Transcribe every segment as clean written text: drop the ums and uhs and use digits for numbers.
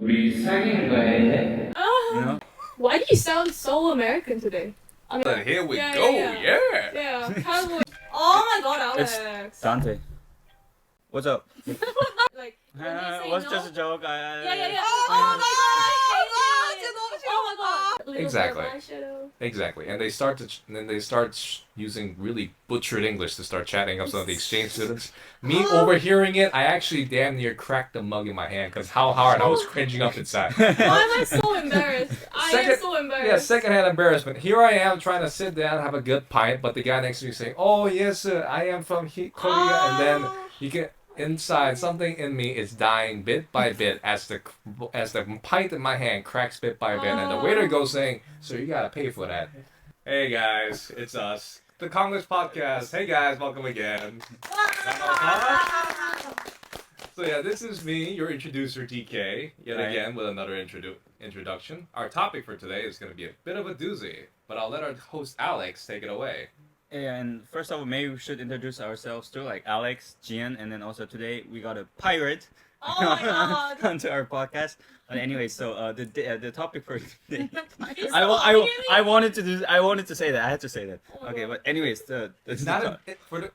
우리 사귄 거야 이제? You know? Why do you sound so American today? I mean, Here we yeah, go, yeah. yeah. yeah, cowboy. Oh my God, It's Alex. Dante. What's up? Like, when they say What's no, just a joke? yeah, yeah, yeah. Oh my God, oh my God. Little Exactly. bit of eyeshadow. Exactly, and then they start using really butchered English to start chatting up some of the exchange students. Me overhearing it, I actually damn near cracked the mug in my hand because how hard I was cringing up inside. Why am I so embarrassed? I am so embarrassed. Yeah, secondhand embarrassment. Here I am trying to sit down, have a good pint, but the guy next to me saying, "Oh yes, I am from Korea," and then you can. Inside, something in me is dying bit by bit as the pint in my hand cracks bit by bit, and the waiter goes saying, "Sir, you gotta pay for that." Hey guys, it's us, the Konglish podcast. Hey guys, welcome again. So yeah, this is me, your introducer DK, yet Right. again with another introduction. Our topic for today is going to be a bit of a doozy, but I'll let our host Alex take it away. Yeah, and first of all, maybe we should introduce ourselves too, like Alex, Gian, and then also today we got a pirate Oh my God. onto our podcast. But anyway, so the topic for today, It's I wanted to say that. I had to say that. Oh my Okay, God. but anyways, It's not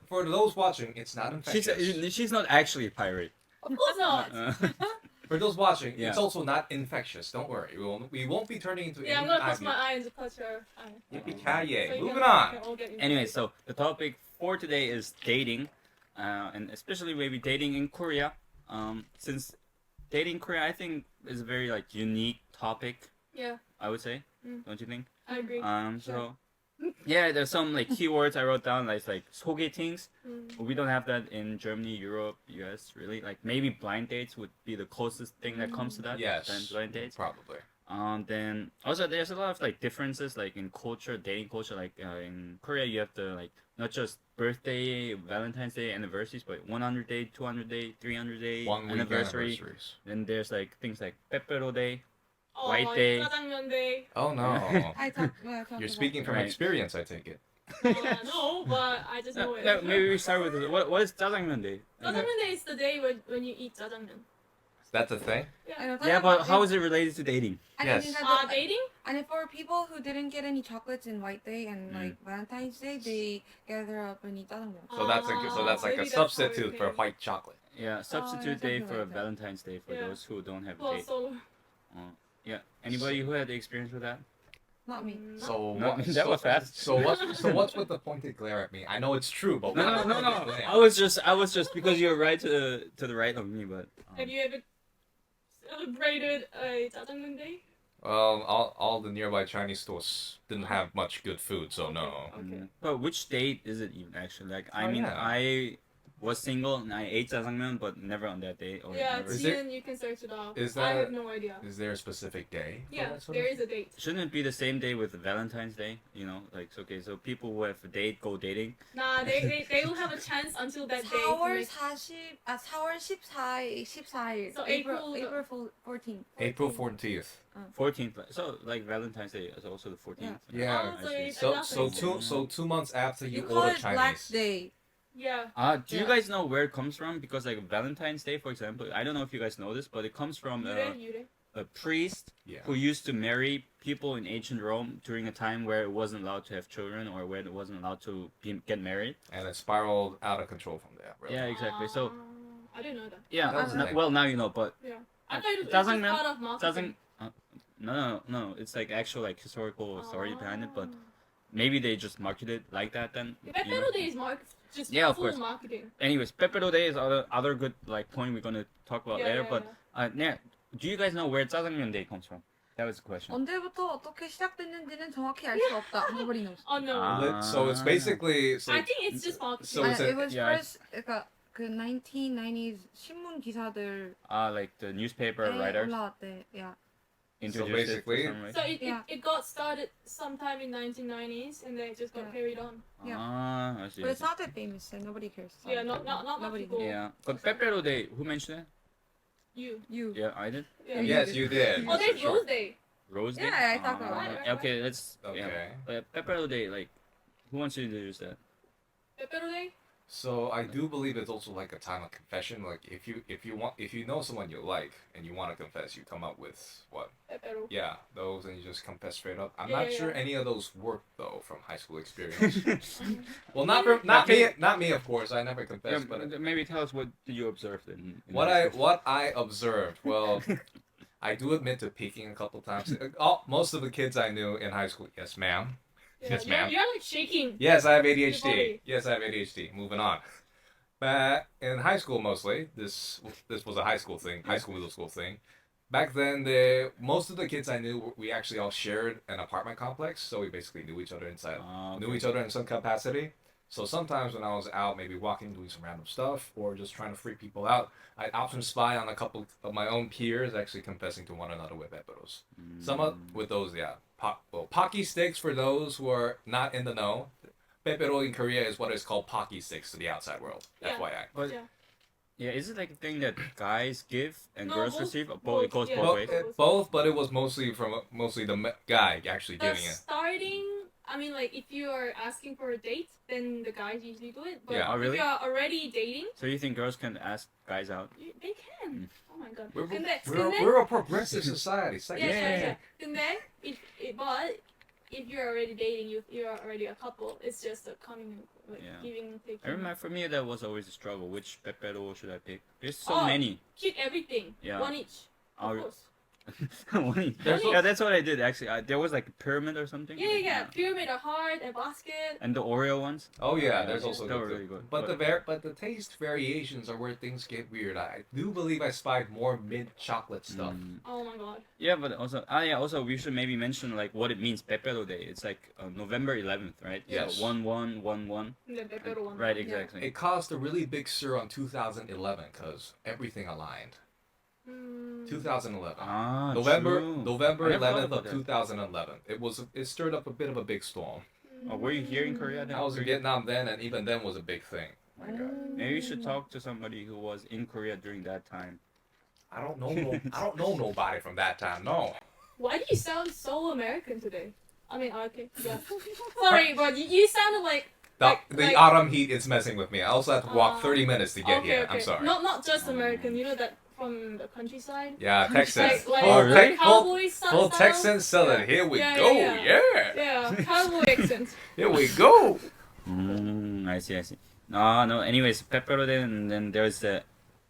for those watching. It's not infectious. she's not actually a pirate. Of course not. For those watching, Yeah. it's also not infectious. Don't worry, we won't be turning into. Yeah, I'm gonna close my eye and just touch her eye. Yippee-ki-yay. So you Moving can- on. can all get Anyway, infected. so the topic for today is dating, and especially maybe dating in Korea. Since dating in Korea, I think is a very like unique topic. Yeah, I would say, Mm. don't you think? I agree. So yeah, there's some like keywords I wrote down like 소개팅s. We don't have that in Germany, Europe, US. Really, like maybe blind dates would be the closest thing that comes to that. Yes. Than blind dates. Probably. Then also there's a lot of like differences like in culture, dating culture. Like in Korea, you have the like not just birthday, Valentine's Day, anniversaries, but 100 day, 200 day, 300 day 1 week anniversary. anniversaries. Then there's like things like Pepero Day. Oh, White day. 짜장면 day. Oh no. You're speaking from Right. experience, I take it. No, but I just know it. Maybe we start with what is 짜장면 day? 짜장면 day is the day when you eat 짜장면. That's a thing. Yeah, but how is it related to dating? Yes. Dating? And for people who didn't get any chocolates in White Day and like Valentine's Day, they gather up and eat 짜장면. So that's like Maybe a that's how it substitute for came. white chocolate. Yeah, substitute yeah, day something for like that. Valentine's Day for Yeah. those who don't have a Well, date. so Yeah. Anybody who had the experience with that? Not me. So No, what, that was fast. So what's with the pointed glare at me? I know it's true, but No. what's the pointed glare? I was just because you're right to the right of me, but. have you ever celebrated a 짜장면 day? All the nearby Chinese stores didn't have much good food, so no. Okay. But which date is it even actually? Like I Oh, mean, yeah. I was single and I ate jjajangmyeon, but never on that day. Or Yeah, never. Is there- Tian, you can search it up. is I that- have no idea. Is there a specific day? for Yeah, that sort there of- is a date. Shouldn't it be the same day with Valentine's Day? You know, like okay, so people who have a date go dating. Nah, they will have a chance until that day. to 4월 make- 4월 14일. So April April- 14th. April 14th. 14th. So like Valentine's Day is also the 14th. Yeah. Oh, so I see. it's So nothing. so 2 months after you You call order it Black Chinese. Day. Yeah. Do you Yeah. guys know where it comes from? Because like Valentine's Day, for example, I don't know if you guys know this, but it comes from Yure. a priest Yeah. who used to marry people in ancient Rome during a time where it wasn't allowed to have children or where it wasn't allowed to get married. And it spiraled out of control from there. Really. Yeah, exactly. So I didn't know that. yeah, That was the thing. well now you know, but Yeah. I thought it was Doesn't just mean- part of marketing. no, it's like actual like historical authority behind it, but maybe they just marketed like that then. you know? Pepero Day is just Yeah, of full course. marketing. Anyways, Pepero Day is other good like point we're gonna talk about later. But yeah, do you guys know where 짜장면 Day comes from? That was the question. 언제부터 어떻게 시작됐는지는 정확히 알 수가 없다. Nobody knows. Oh no. So it's basically so I think it's just marketing. So it's it was yeah, first 그러니까 그 1990s 신문 기사들 Like the newspaper 에 writers 올라왔대. Yeah. introduced basically- it for some way. So it, Yeah. it got started sometime in 1990s and then it just got Yeah. carried on. Yeah. I see. But I it's see. not that famous, so nobody cares. Yeah, not much Nobody. people. Yeah, but Pepero Day, who mentioned You. You. it? Yeah, I did. Yeah. yes, you did. Oh, there's Sure. Rose Day. Rose Day. Yeah, I talked about it. Okay, let's. Okay. Yeah. But Pepero Day, like, who wants to introduce that? Pepero Day. So I do believe it's also like a time of confession. Like if you know someone you like and you want to confess, you come up with what? Pepero. Yeah, those, and you just confess straight up. I'm Yeah, not yeah, sure yeah. any of those work though from high school experience. Mhm. Well, Okay. not me, of course. I never confessed, but maybe tell us what did you observe in what high I school? what I observed. Well, I do admit to peeking a couple times. Most of the kids I knew in high school, yes, ma'am. Yeah, Yes, ma'am. You're like shaking. Yes, I have Your ADHD. body. Yes, I have ADHD. Moving on. But in high school, mostly this was a high school thing, high school middle school thing. Back then, most of the kids I knew, we actually all shared an apartment complex, so we basically knew each other knew each other in some capacity. So sometimes when I was out, maybe walking, doing some random stuff, or just trying to freak people out, I'd often spy on a couple of my own peers actually confessing to one another with peperos. With those, yeah. Pocky sticks for those who are not in the know. Pepero in Korea is what is called pocky sticks to the outside world. Yeah. FYI. But Yeah. yeah, is it like a thing that guys give and No, girls both- receive? both, It goes yeah. both Well, ways. both, but it was mostly the guy actually The giving it. starting, I mean, like if you are asking for a date, then the guys usually do it. But Yeah. Oh, really? if you are already dating, So you think girls can ask guys out? they can. Oh my god. We're, 근데 we're a progressive society. yeah, yeah, Yeah. yeah. 근데 but if you're already dating, you're already a couple. It's just a coming, like Yeah. giving, taking. I remember for me that was always a struggle. Which pepero should I pick? There's so Oh. many. Keep everything. Yeah. One each. Of Oh, course. yeah, that's what I did actually. There was like a pyramid or something. Yeah, yeah, yeah. Pyramid, a heart, a basket. And the Oreo ones. Oh yeah, there's Yeah, also they were good really good. But the taste variations are where things get weird. I do believe I spied more mint chocolate stuff. Oh my god. Yeah, but also, also we should maybe mention like what it means. Pepero Day. It's like November 11th, right? Yes. So 1-1-1-1. The pepero one. Right, exactly. It caused a really big stir on 2011 because everything aligned. 2011. Ah, November true. November I never thought 11th about of that. 2011. It stirred up a bit of a big storm. Oh, were you here in Korea then? I was in Vietnam then, and even then was a big thing. Oh my God. Maybe you should talk to somebody who was in Korea during that time. I don't know nobody from that time. No. Why do you sound so American today? I mean, okay, yeah. Sorry, but you sounded like. The autumn heat is messing with me. I also have to walk 30 minutes to get okay, here. okay. I'm sorry. Not just American. You know that from the countryside. Yeah, Texas. Like Oh, really? cowboy style. Full Texan Southern. Yeah. Here we Yeah, go. yeah, Yeah. Yeah, cowboy accent. Here we go. I see. No. Anyways, Pepero Day, and then there's the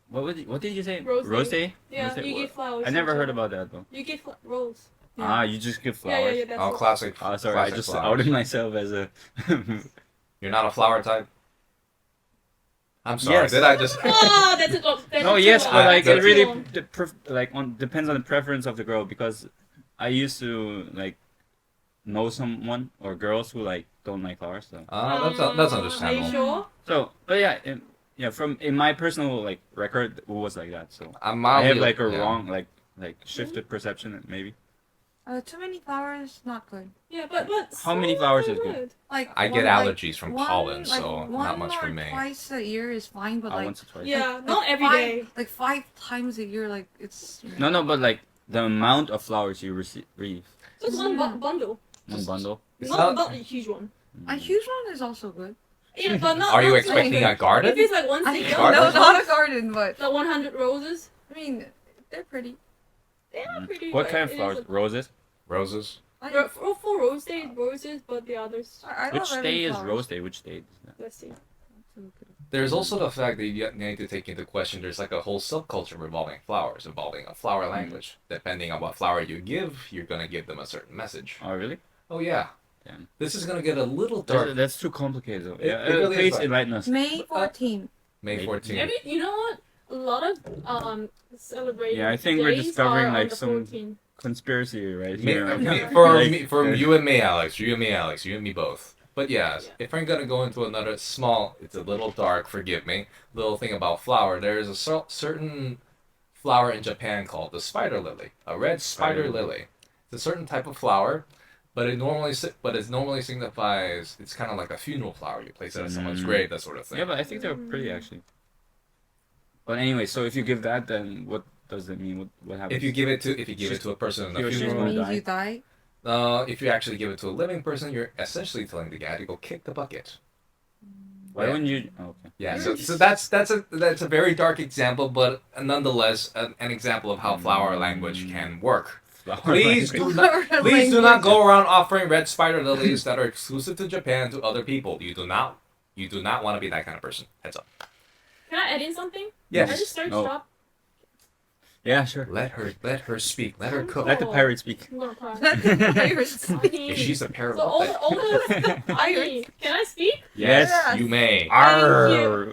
what did you say? Rose Day. Yeah, Rose Day? you give flowers. I never also. heard about that though. You give rose. Ah, you just give Yeah, flowers. yeah, that's Oh, what- classic. Ah, sorry, I classic just flowers. outed myself as a. You're not a flower type. I'm sorry. Yes. Did I just? Oh, that's it. No, yes, but like that's it really long. depends on the preference of the girl because I used to like know someone or girls who like don't like flowers. So That's Are you understandable. sure? but yeah, from in my personal like record, it was like that. So I'm I have mildly- like a yeah. wrong like shifted perception maybe. Too many flowers, not good. Yeah, but How many flowers is good? Like I get one, allergies from pollen, so one not much or for me. Twice a year is fine, but like Once or twice. Yeah, like not every five, day. Like 5 times a year, like it's. No, but like the amount of flowers you receive, Just one bundle. one bundle. It's Not a huge one. A huge one is also good. Yeah, but not. Are you not expecting like, a garden? If it's like one I single, don't know, Garden? not a garden, but like 100 roses, I mean, they're pretty. they are pretty. What but kind of it is flowers? Roses. Roses. I, For Rose Day, roses, but the others. I Which love every day is flower. Rose Day? Which day is that? Let's see. There's also the fact that you need to take into question there's like a whole subculture revolving flowers, involving a flower language. Depending on what flower you give, you're gonna give them a certain message. Oh, really? Oh yeah. Damn. This is gonna get a little dark. That's too complicated. Though. It- Yeah, it really is please dark. enlighten us. May 14th. May 14th. You know what? A lot of celebrating. Yeah, I think we're days discovering, are on like, the some- 14th. Conspiracy right Me, here. for you and me, Alex. You and me both. But yes, Yeah. if I'm gonna go into another small, it's a little dark. Forgive me. Little thing about flower. There is a certain flower in Japan called the spider lily, a red spider Spider lily. It's a certain type of flower, but it normally signifies. It's kind of like a funeral flower. You place it at someone's grave, that sort of thing. Yeah, but I think they're pretty actually. But anyway, so if you give that, then what does it mean? What happens? If you give it to a person in He a or she's It funeral, gonna means die. you die. if you actually give it to a living person, you're essentially telling the guy to go kick the bucket. Why Yeah. wouldn't you? Oh, okay. Yeah, so that's a very dark example, but nonetheless an example of how flower language can work. Flower Please language. please do not go around offering red spider lilies that are exclusive to Japan to other people. You do not want to be that kind of person. Heads up. Can I add in something? Yes. I just searched No. up. Yeah, sure. Let her speak. Let her cook. Let the pirate speak. I'm gonna cry. Pirates. Honey. If she's a parrot. So all the Honey, can I speak? Yes, Yes. you may. Arr.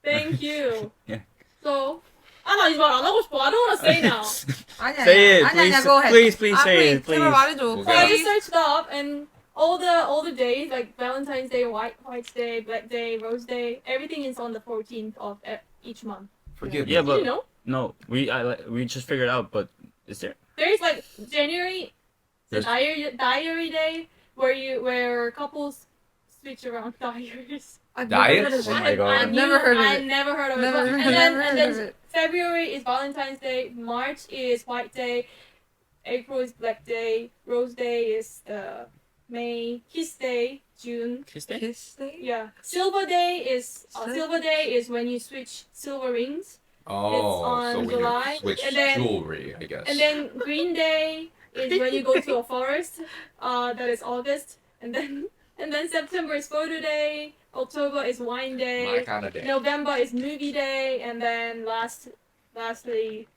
Thank you. Yeah. So, 나 이 말 안 하고 싶어. I don't wanna say now. 아니야. Say it, 아니야, please. go ahead. Please 아, say it, 제발 please. 말해줘. So I just please. searched up and all the days like Valentine's Day, White Day, Black Day, Rose Day, everything is on the 14th of each month. Forgive Yeah, me. but Did you know? no, we just figured out. But is there? There's like January, the There's- diary day where couples switch around diaries. I've Diet? never heard of Oh it. my God. I've never heard of I it. never heard of it. Never, but- never, and then, never and heard of then it. February is Valentine's Day. March is White Day. April is Black Day. Rose Day is May. Kiss Day, June. Kiss day? Kiss day? Yeah. Silver Day is when you switch silver rings. Oh, on so when July, you switch and then- jewelry, I guess. And then Green Day is when you go to a forest. That is August. And then September is Photo Day. October is Wine my Day. kind of day. November is Movie Day. And then lastly,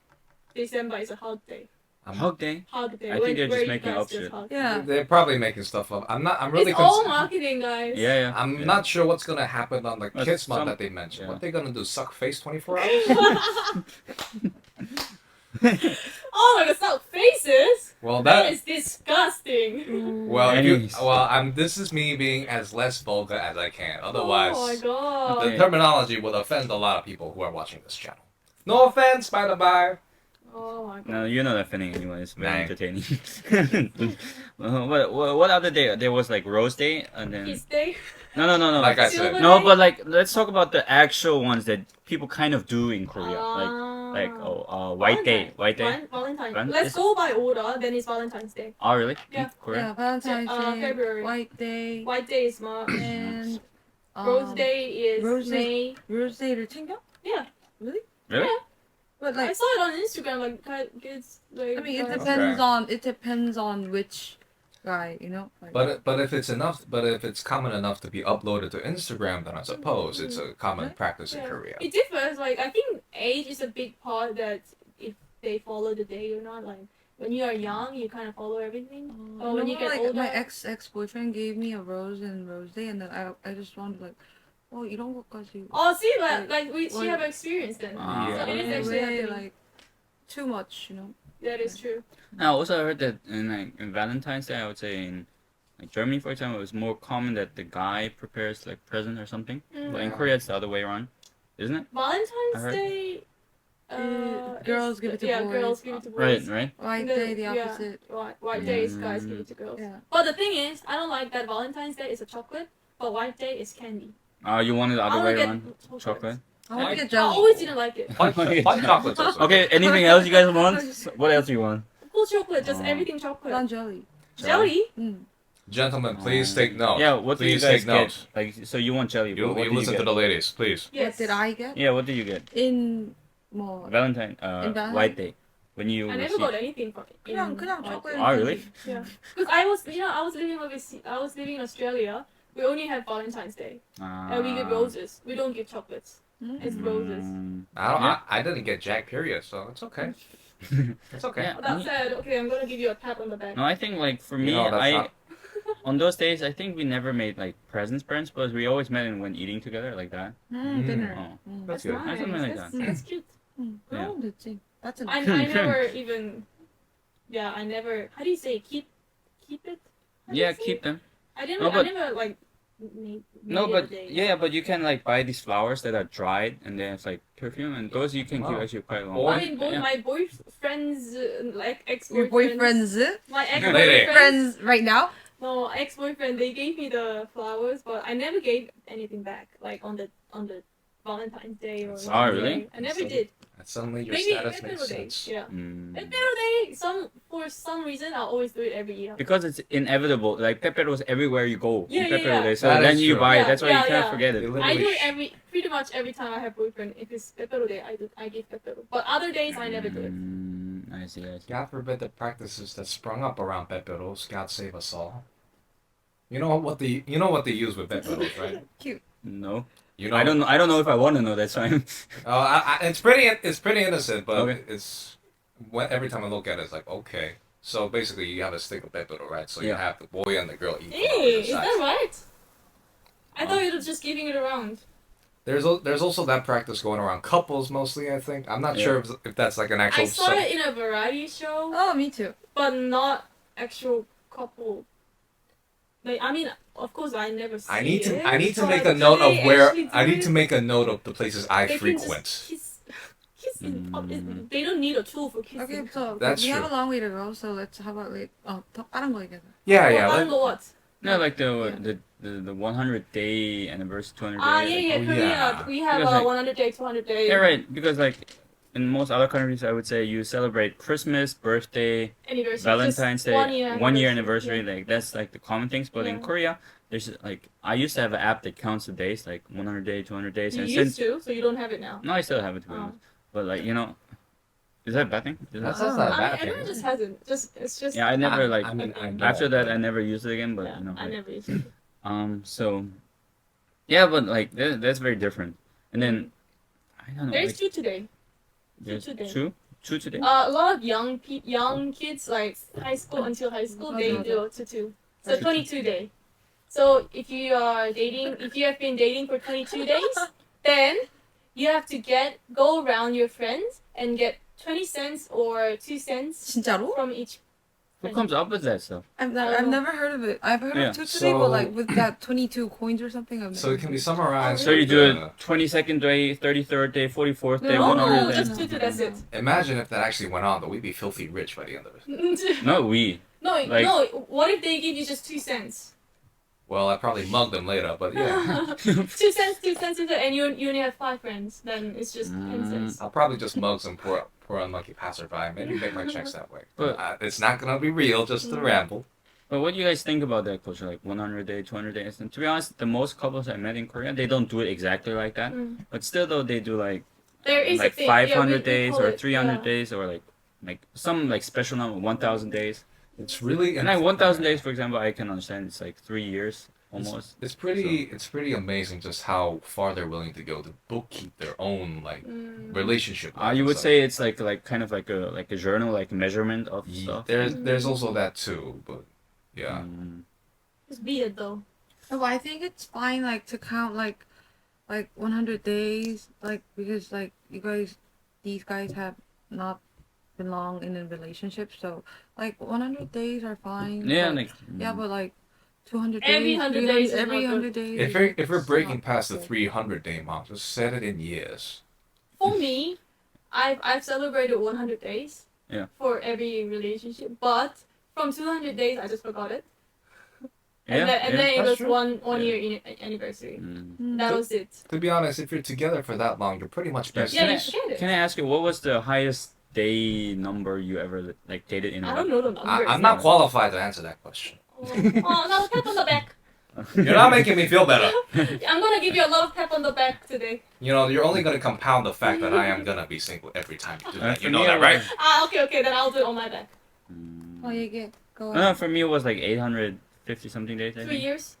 December is a Hug Day. Hug day. Hug Day. I think they're where just you making guys up just shit. hug. Yeah. They're probably making stuff up. I'm really It's all concerned. marketing, guys. Yeah. I'm not sure what's gonna happen on the Well, kids month some- that they mentioned. yeah. What they gonna do? Suck face 24 hours? Oh my god, stop faces! Well, That that. is disgusting. Well, if you, Anyways. this is me being as less vulgar as I can. Otherwise, Oh my god. the terminology will offend a lot of people who are watching this channel. No offense, by the by. Oh my god. No, you're not offending anyone. It's very Nah. entertaining. What other day? There was like Rose Day, and then Kiss Day. no. Like I Silver said, No, Day? but like let's talk about the actual ones that people kind of do in Korea, like White Day, White Day. Valentine's. Val- Let's is- go by order. Then it's Valentine's Day. Oh, really? Yeah. In Korea? Yeah, Valentine's Day, February. White Day, White Day is March. and Rose Day is Rose Day. May. Rose Day를 챙겨? Yeah. Really? But I like, saw it on Instagram. Like kids. Like, I mean, it guys- depends on which guy, you know. Like, but if it's common enough to be uploaded to Instagram, then I suppose it's a common practice in Yeah. Korea. It differs. Like I think age is a big part that if they follow the day or not. Like when you are young, you kind of follow everything. Oh, when you get like older. my ex boyfriend gave me a rose and Rose Day, and then I just wanted like, oh, 이런 것까지. Oh, see, Like, she have experience then. Ah. So it is Yeah. actually way, happening. like too much, you know. That is true. Now, also I heard that in Valentine's Day, I would say in like Germany, for example, it was more common that the guy prepares like present or something. But in Yeah. Korea, it's the other way around, isn't it? I Valentine's heard- Day. Girls is- give it to yeah, boys. girls give it to Right, boys. right. White The- Day, the yeah. opposite. White Day is guys give it to girls. Yeah. But the thing is, I don't like that Valentine's Day is a chocolate, but White Day is candy. You want it the I other don't way get around? chocolates. Chocolate. I want to get I jelly. always didn't like it. White chocolates also. Okay. Anything else you guys want? What else you want? Full chocolate, just Oh. everything chocolate. Non jelly. Jelly? Gentlemen, please take note. Yeah. What do you Please guys take get? notes. Like, so you want jelly? You, but what you do listen you to get? the ladies, please. Yes. What did I get? Yeah. What do you get? In 뭐 Valentine. In Valentine? White Day. When you I never receive. got anything from it. 그냥 chocolate. Oh, really? Yeah. Because I was living in Australia. We only have Valentine's Day. And we give roses. We don't give chocolates. It's roses. I didn't get Jack period, so it's okay. It's okay. Yeah. That said, okay, I'm gonna give you a pat on the back. No, I think like for me, No, that's not- on those days I think we never made like presents, but we always met when eating together like that. dinner. Oh. That's That's good. nice. Something like that's, that. that's cute. 그럼 됐지. That's enough. I never even. Yeah, I never. How do you say keep it? How do you Yeah, say keep it? them. I didn't. No, I but- never like. Made No, it but a day. yeah, but you can like buy these flowers that are dried and then it's like perfume, and those you can keep Wow. actually quite long. Boy- I mean, Yeah. my boyfriend's like Your ex-boyfriends. boyfriends? My Lady. ex-boyfriends. Friends right now? No, ex-boyfriend. They gave me the flowers, but I never gave anything back. Like on the Valentine's Day or. Oh, really? I never So- did. And suddenly your Maybe status Pepero makes Day. sense. Yeah. Mm. Pepero Day. For some reason I'll always do it every year. Because it's inevitable. Like Pepero's everywhere you go. Yeah, on yeah, Pepero yeah. Day. So That then is you true. buy it. Yeah, That's why you yeah, can't yeah. forget They it. I do literally it pretty much every time I have boyfriend. If it's Pepero Day, I give Pepero. But other days I never do it. I see. God forbid the practices that sprung up around peperos. God save us all. You know what they use with peperos, right? No. You know. I don't know if I want to know. That's why. It's pretty innocent, but Okay. every time I look at it, it's like okay. So basically, you have a stick of pepero, right? So you Yeah. have the boy and the girl eat. Hey, is that right? I Oh. thought you were just giving it around. There's also that practice going around couples mostly. I think I'm not Yeah. sure if that's like an actual. I saw it in a variety show, Oh, me too. but not actual couple. Like, I mean, of course, I never see I need to it, I need to but make a note they of where actually do I need it. to make a note of the places I They can frequent. just kiss in Mm. public. They don't need a tool for kissing. Okay, so That's we have true. a long way to go. So let's how about like 더 빠른 거 얘기하자. Yeah, Well, yeah. I don't know what. No, like Yeah. the 100 day anniversary, 200 day. Ah, yeah, yeah, Oh, Korea. yeah. We have Because, like- 100 day, 200 day. Yeah, right. Because like in most other countries, I would say you celebrate Christmas, birthday, Anniversary. Valentine's Just Day, 1 year anniversary. Yeah. Like that's like the common things. But in Yeah. Korea, there's like I used to have an app that counts the days, like 100 day, 200 days, You and used since to, so you don't have it now. no, I still have it to be Oh. honest. But like is that a bad thing? Is That's that- not a I bad mean, thing. everyone just has it. It's just. yeah, I never like I mean, I know, after that but- I never used it again. But Yeah, I like, never used it. so yeah, but like that's very different. And then I don't know. There's Like, two today. there's today. two today. A lot of young kids, like high school until high school, they do tutu. So 22 day. So if you have been dating for 22 days, then you have to go around your friends and get 20 cents or 2 cents 진짜로? from each. Who comes up with that stuff? I've never heard of it. I've heard Yeah. of two today, but So- like with that 22 coins or something. I've So never it can be heard. summarized. So you with, do it 22nd day, 33rd day, 44th day, No, 100th No, day. just tutu. That's it. Imagine if that actually went on, though. We'd be filthy rich by the end of it. No, we. No, Like- no. What if they give you just 2 cents? Well, I probably mugged them later, but yeah. 2 cents, 2 cents, and you only have 5 friends. Then it's just 10 cents. I'll probably just mug some poor unlucky passerby. Maybe make my checks that way. But- It's not gonna be real, just a ramble. But what do you guys think about that culture, like 100 day, 200 days? And to be honest, the most couples I met in Korea, they don't do it exactly like that. Mm. But still, though, they do like There is like a thing. 500 we days call or it, 300 yeah. days or like some like special number, 1,000 days. It's really And like 1,000 days, for example, I can understand. It's like 3 years almost. It's pretty amazing just how far they're willing to go to bookkeep their own like Mm. relationship. You would So- say it's like kind of like a journal, like measurement of stuff. There's also that too, but yeah. It's weird though. No, but I think it's fine, like to count like 100 days, like because like these guys have not been long in a relationship, so like 100 days are fine. Yeah, but, like yeah, but like 200 Every days, 100 300 days is every not 100 good. days. If we're breaking not past the good. 300-day mark, just set it in years. For me, I've celebrated 100 days. Yeah. For every relationship, but from 200 days, I just forgot it. yeah, And then it that's was true. one Yeah. year anniversary. Mm. That was it. To be honest, if you're together for that long, you're pretty much best. Yeah, Can you I- forget it. Can I ask you, what was the highest day number you ever like dated in a I row? don't know the numbers. I'm not qualified to answer that question. Oh, no, pat on the back. You're not making me feel better. I'm gonna give you a lot of pat on the back today. You know, you're only gonna compound the fact that I am gonna be single every time you do that. For You know me, that, I right? was- Ah, okay, then I'll do it on my back. Oh, you get go. No, for me it was like 850 something days. I 3 think. years.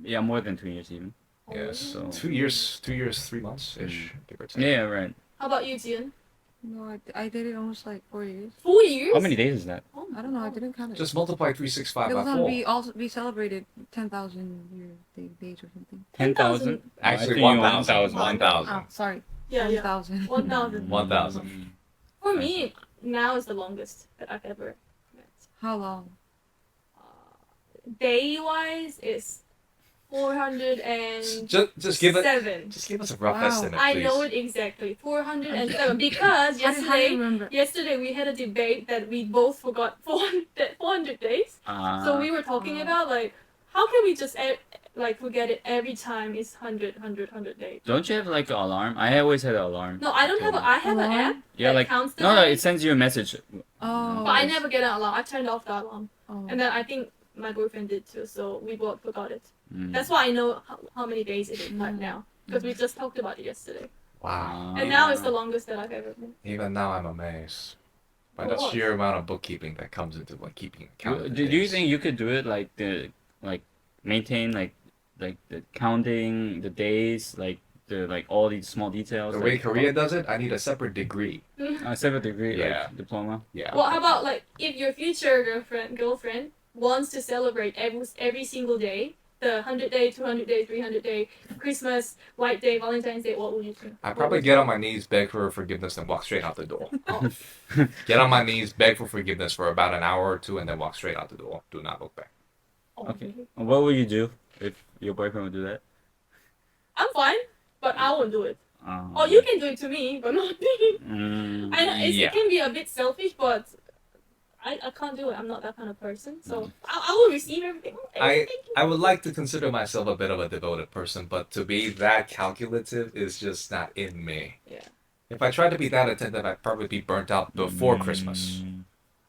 Yeah, more than 2 years even. Yes. So- 2 years, 3 months ish, give or take. Yeah, right. How about you, Jian? No, I did it almost like 4 years. 4 years? How many days is that? Oh, I don't know. I didn't count it. Just multiply 365 It by was on 4. we celebrated 10,000 days or something. 10,000? Actually, I think you 1,000. 1,000. Oh, sorry. Yeah, yeah. 1,000. 1,000. 1,000. For me, now is the longest that I've ever met. How long? Day-wise, is 407. Just give us a rough Wow. estimate, I please. know it exactly. 407. Because How do you remember? yesterday we had a debate that we both forgot 400 days. So we were talking about like, how can we just like forget it every time. It's 100 days. Don't you have like an alarm? I always had an alarm. No, I don't have. I have an Alarm? app Yeah, that like counts the no, days, it sends you a message. Oh. but I never get an alarm. I turned off the alarm, Oh. and then I think my boyfriend did too. So we both forgot it. Mm. That's why I know how many days it is right now because we just talked about it yesterday. Wow. And now it's the longest that I've ever been. Even now, I'm amazed by the What? sheer amount of bookkeeping that comes into like keeping count. of the Do you days. think you could do it like maintain like the counting the days like all these small details? the way like, Korea does it? I need a separate degree. separate degree Yeah. like diploma. Yeah. Well, how about like if your future girlfriend wants to celebrate every single day, the 100-day, 200-day, 300-day, Christmas, White Day, Valentine's Day, what would you do? I probably get on my knees, beg for forgiveness, and walk straight out the door. Oh. Get on my knees, beg for forgiveness for about an hour or two, and then walk straight out the door. Do not look back. Okay. What would you do if your boyfriend would do that? I'm fine, but I won't do it. Um, Oh, you can do it to me, but not me. Mm, I know Yeah. it can be a bit selfish, but I can't do it. I'm not that kind of person. So I will receive everything. I would like to consider myself a bit of a devoted person, but to be that calculative is just not in me. Yeah. If I tried to be that attentive, I'd probably be burnt out before Christmas.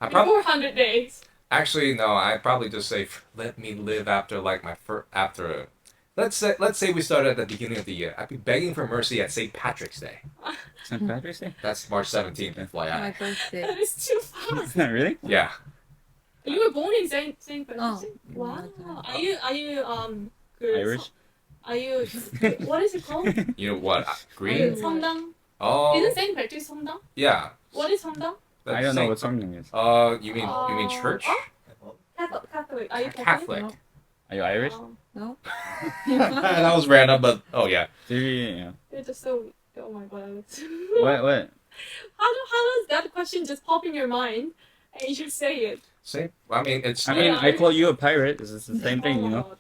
I probably Before 100 days. actually no. I'd probably just say let me live after like my after. Let's say we started at the beginning of the year. I'd be begging for mercy at St. Patrick's Day. St. Patrick's Day? That's March 17th, My FYI. birthday. That is too fast. Really? Yeah. You were born in Saint Patrick's Oh. Day? Wow. Oh. Are you Irish? Are you what is it called? You know what? Are you Green? 성당? Oh. Isn't Saint Patrick's 성당? Yeah. What is 성당? I don't know what something is. You mean church? Catholic. Are you Catholic? Catholic. No. Are you Irish? Oh, That was random, but oh yeah. Yeah. you're just so. Oh my god. Alex. What? How does that question just pop in your mind and you just say it? Same. I mean, it's. I mean, Yeah. I call you a pirate. It's the same thing, Oh you my know. God.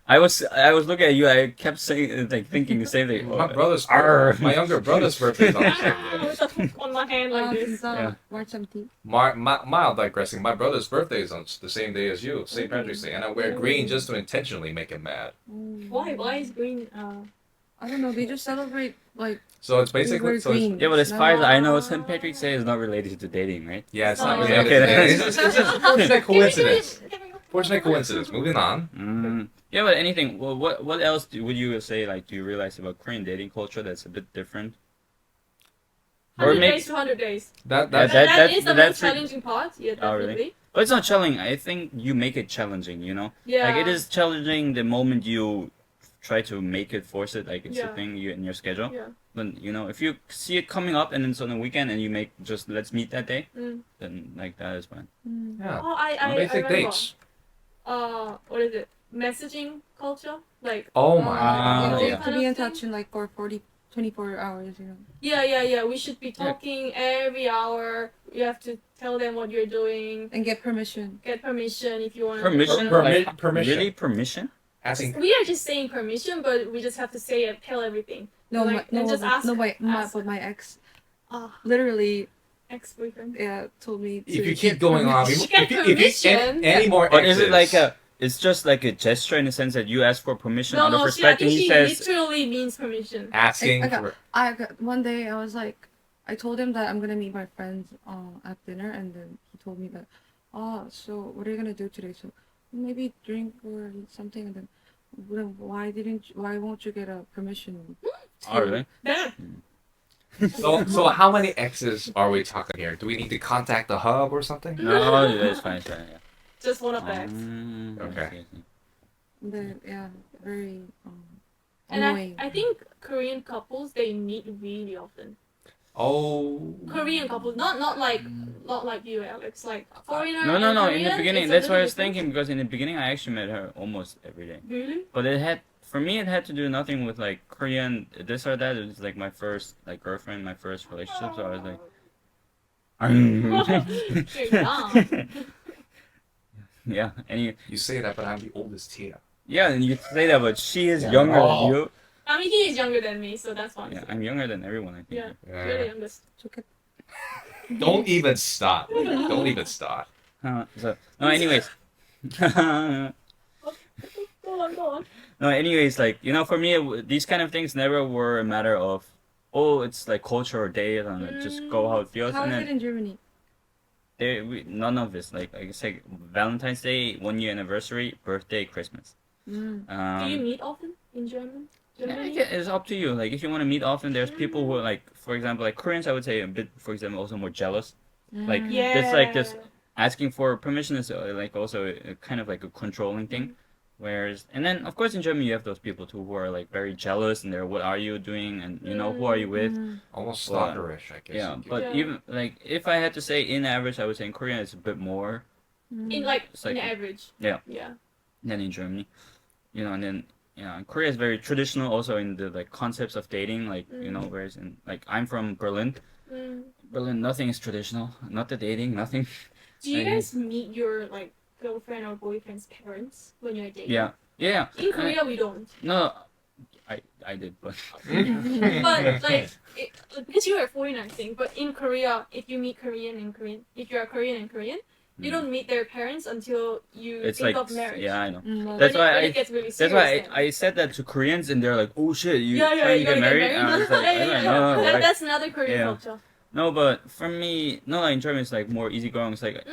I was looking at you. I kept saying thinking the same thing. My brother's Arr. my younger brother's birthday is on the same Ah, day. with a hook on my hand like this. Yeah. March 17th. Mild digressing. My brother's birthday is on the same day as you, St. Patrick's Day, and I wear green just to intentionally make him mad. Why? Why is green? I don't know. They just celebrate like So it's basically wear green. Yeah, but as far as I know, St. Patrick's Day is not related to dating, right? yeah, it's not Oh. related. Okay. It's just fortunate coincidence. Fortunate coincidence. Moving on. Yeah, but anything. Well, what else would you say? Like, do you realize about Korean dating culture that's a bit different? 100 maybe- days to 100 days. That Yeah, That is the that's most challenging part. Yeah, Oh, really? definitely. But it's not challenging. I think you make it challenging. You know, Yeah. like it is challenging the moment you try to make it, force it. Like it's a Yeah. thing you in your schedule. Yeah. But you know, if you see it coming up and it's on the weekend and you make just let's meet that day, Mm. then like that is fine. yeah. Oh, I Basic remember. dates. What is it? Messaging culture? Like. Oh my. Ah, they yeah. have to be in touch in like for 24 hours, you know. Yeah. We should be talking every hour. You have to tell them what you're doing. And get permission. Get permission if you want. Permission? Permission. Really, permission? Asking. We are just saying permission, but we just have to say it, tell everything. No, Like, my, and no, just ask- no, ask. but my ex Ah, literally ex-boyfriend. told me to If you keep get going on, permission. any more Or is it like exes- it's just like a gesture in the sense that you ask for permission No, out of I respect and think he she says, literally means permission. asking I got- for one day I was like, I told him that I'm gonna meet my friends at dinner, and then he told me that, so what are you gonna do today? So maybe drink or something, and then why won't you get a permission? oh really? There. So how many exes are we talking here? Do we need to contact the hub or something? No, it's fine, yeah. Just one of the ex. Okay. I see. But yeah, very And annoying. I think Korean couples they meet really often. Oh. Korean couples, not like you, Alex. Like foreigner. No. and In the Korean, beginning, it's a that's what I little was different. thinking because in the beginning I actually met her almost every day. Really? But for me it had to do nothing with like Korean this or that. It was like my first like girlfriend, my first relationship. So I was like, You're young. yeah. And You say that, but I'm the oldest here. and you say that, but she is younger Oh. than you. I mean, he is younger than me, so that's fine. Yeah, I'm younger than everyone. I think. Yeah. You're the youngest. It's okay. Don't even start. Don't even start. So no, anyways. Go on. No, anyways, like for me, these kind of things never were a matter of, oh, it's like culture or date, and like, just go how it feels. How And is then it in Germany? none of this. Like I say, Valentine's Day, 1 year anniversary, birthday, Christmas. Mm. Do you meet often in Germany? Yeah, it's up to you. Like if you want to meet often, there's people who are like, for example, like Koreans, I would say a bit, for example, also more jealous. Like Yeah. there's like this asking for permission is like also a kind of like a controlling thing. Whereas, and then of course in Germany you have those people too who are like very jealous and they're, what are you doing, and who are you with? Almost Well, stalkerish, I guess. Yeah, you could- but Yeah. even like if I had to say in average, I would say in Korea it's a bit more In like It's like- in average. Yeah. Yeah. than in Germany. And then Korea is very traditional also in the like concepts of dating, like whereas in like I'm from Berlin. Berlin, nothing is traditional, not the dating, nothing. Do you I- guys meet your like girlfriend or boyfriend's parents when you're dating? Yeah. In Korea, we don't. No, I did, but But like, because you are foreign, I think. But in Korea, if you meet if you are Korean and Korean, you don't meet their parents until you it's think like of marriage. yeah, I know. Mm. That's why when I- it gets really That's serious. why then. I said that to Koreans, and they're like, "Oh shit, you yeah, trying you to get gotta married?" And I was like, yeah, yeah. No, like- That's another Korean Yeah. culture. No, but for me, no, like in German, it's like more easygoing. It's like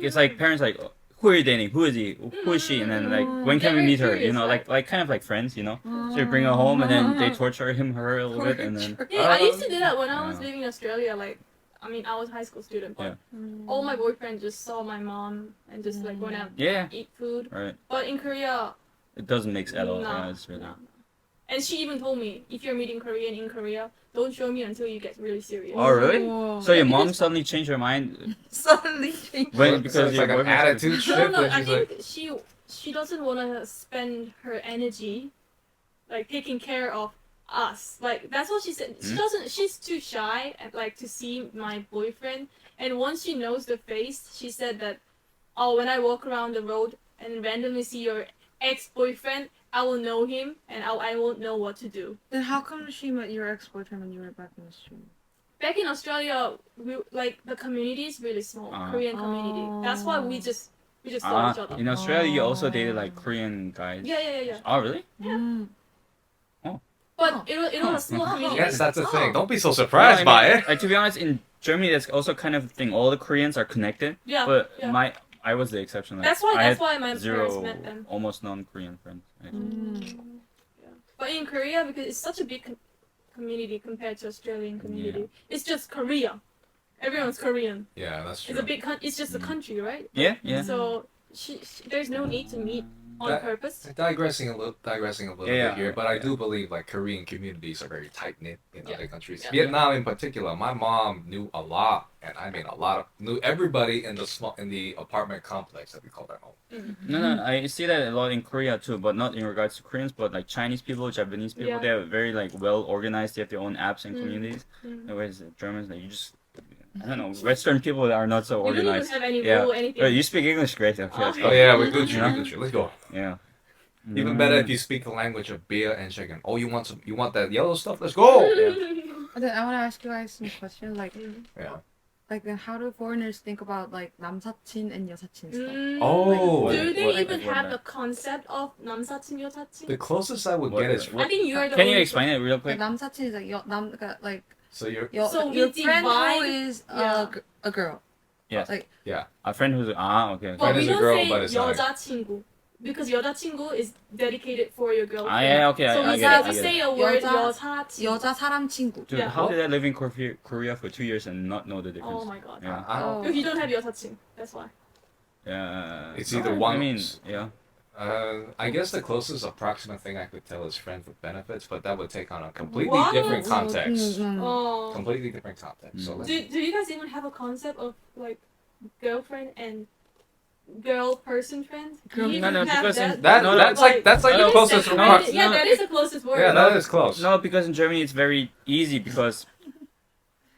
it's like parents like, who are you dating? Who is he? Who is she? And then like, when can we They're meet her? curious, like kind of like friends, So you bring her home, and then they torture him, her a little bit, and then Yeah, I used to do that when I was Yeah. living in Australia. Like, I mean, I was a high school student, but all my boyfriends just saw my mom and just like went out yeah, eat food. right. But in Korea, It doesn't mix at all. no, Yeah, it's really. no. And she even told me, if you're meeting Korean in Korea, don't show me until you get really serious. Oh really? Oh. So your mom suddenly changed her mind Suddenly changed. when So because it's your like an boyfriend's- attitude No, shift. no, where I she's think like, she doesn't want to spend her energy like taking care of us. Like that's what she said. She doesn't. She's too shy and like to see my boyfriend. And once she knows the face, she said that, oh, when I walk around the road and randomly see your ex-boyfriend, I will know him and I won't know what to do. Then how come she met your ex-boyfriend when you were back in Australia? Back in Australia, we like the community is really small, Ah. Korean community. That's why we just saw each other. In Australia, you also dated like Korean guys. Yeah. Oh really? Mm. But it was a small community. yes, that's the thing. Don't be so surprised No, I by mean, it. Like, to be honest, in Germany, that's also kind of the thing. All the Koreans are connected, Yeah. but yeah. I was the exception. Like, That's why. I That's had why my parents zero, met them. almost non-Korean friends. Actually. Yeah. But in Korea, because it's such a big community compared to Australian community, it's just Korea. Everyone's Korean. Yeah, that's true. It's a big. It's just a country, right? Yeah. So there's no need to meet on That- purpose. Digressing a little Yeah, bit here, but I yeah. do believe like Korean communities are very tight knit in Yeah. other countries. Yeah. Vietnam in particular, my mom knew a lot, and I mean knew everybody in the apartment complex that we call our home. No, I see that a lot in Korea too, but not in regards to Koreans, but like Chinese people, Japanese people, Yeah. they're very like well organized. They have their own apps and communities. Mm. Whereas the Germans, like you just, I don't know, Western people are not so You don't even organized. have any Yeah. rule, anything. You speak English great. Okay, let's Oh go. yeah, we're good. Yeah. Let's go. Yeah. Even better if you speak the language of beer and chicken. Oh, you want that yellow stuff? Let's go. But then I want to ask you guys some questions like Yeah. like then how do foreigners think about like 남사친 and 여사친 stuff? Oh. Do they What- even what- have the concept of 남사친, 여사친? The closest I would What- get is I think you are the Can you only explain it real Like quick? 남사친 is like like so you're So we your friend who divide- is Yeah. a girl. Yes. Like A friend who's okay. But Friend we is a don't girl, say but it's not. 여자친구 because 여자친구 is dedicated for your girlfriend. Okay. So I we get it, I we get say it. a word 여자- 여사친. 여자 사람 친구. Dude, Yeah. how did I live in Korea for 2 years and not know the difference? Oh my god. Yeah. I don't. Because you don't have 여사친. That's why. Yeah. It's no, either I one- mean, yeah. I guess the closest approximate thing I could tell is friends with benefits, but that would take on a completely What? different context. Oh. Completely different context. So let's, Do you guys even have a concept of like girlfriend and girl person friend? Do you No, even have because that? in- that No, that's like- like that's like No, the closest no, approx- Yeah, that is the closest word. Yeah, that is close. No, because in Germany it's very easy because,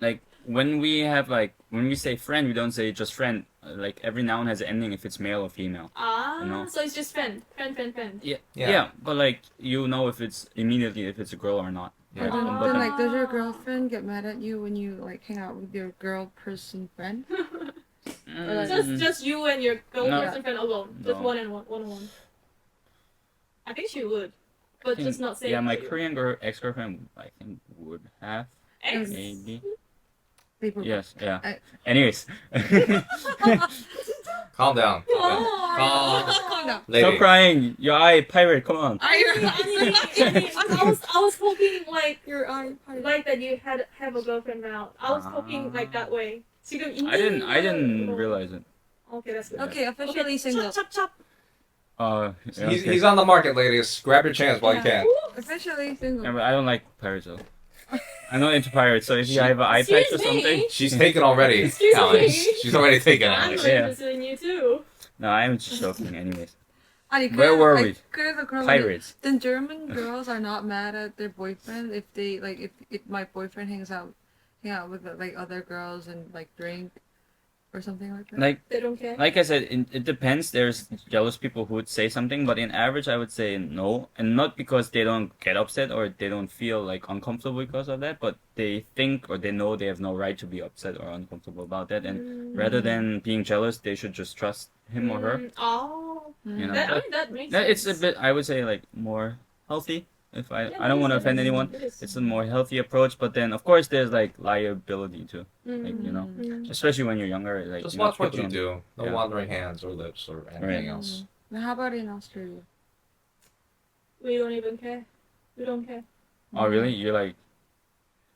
like, when we say friend, we don't say just friend. Like every noun has an ending if it's male or female. Ah, You know? so it's just friend. Yeah. But like you know if it's immediately if it's a girl or not. Yeah. Then, Oh. then like does your girlfriend get mad at you when you like hang out with your girl person friend? Mm. Just you and your girl No. person friend alone. Just No. one on one. I think she would, but just not say. Yeah, it my to you. Korean ex-girlfriend, I think, would have Ex. maybe. They broke up. Yes, yeah. I- Anyways, Calm down. Oh. Calm down. stop Lady. crying. Your eye pirate. Come on. I was talking like Your eye. like that you have a girlfriend now. I was talking like that way. 지금 I didn't realize it. Okay, that's good. Okay, officially single. Chop, chop, chop. Yeah, He's, okay. he's on the market, ladies. Grab your chance while you can. Officially single. Yeah, but I don't like pirates though. I'm not into pirates, so if you have an eye patch or Excuse me? something. She's taken already, Excuse Alex. me. She's already taken, I'm Alex. Yeah. interested in you too. No, I'm just joking. Anyways, 아니, Where were we? 그래서 pirates. then German girls are not mad at their boyfriend if they like if my boyfriend hang out with like other girls and like drink or something like that. Like They don't care. I said, it depends. There's jealous people who would say something, but in average, I would say no, and not because they don't get upset or they don't feel like uncomfortable because of that, but they think or they know they have no right to be upset or uncomfortable about that, and rather than being jealous, they should just trust him or her. Oh, You know, that, I mean, that makes that sense. it's a bit, I would say, like more healthy. If Yeah, I don't it want to is, offend it is, anyone, it is. it's a more healthy approach. But then, of course, there's like liability too. Like you know, especially when you're younger. Like Just you know, watch what people you don't- do. No Yeah. wandering hands or lips or anything Right. else. Now, how about in Australia? We don't even care. We don't care. Oh really? You're like,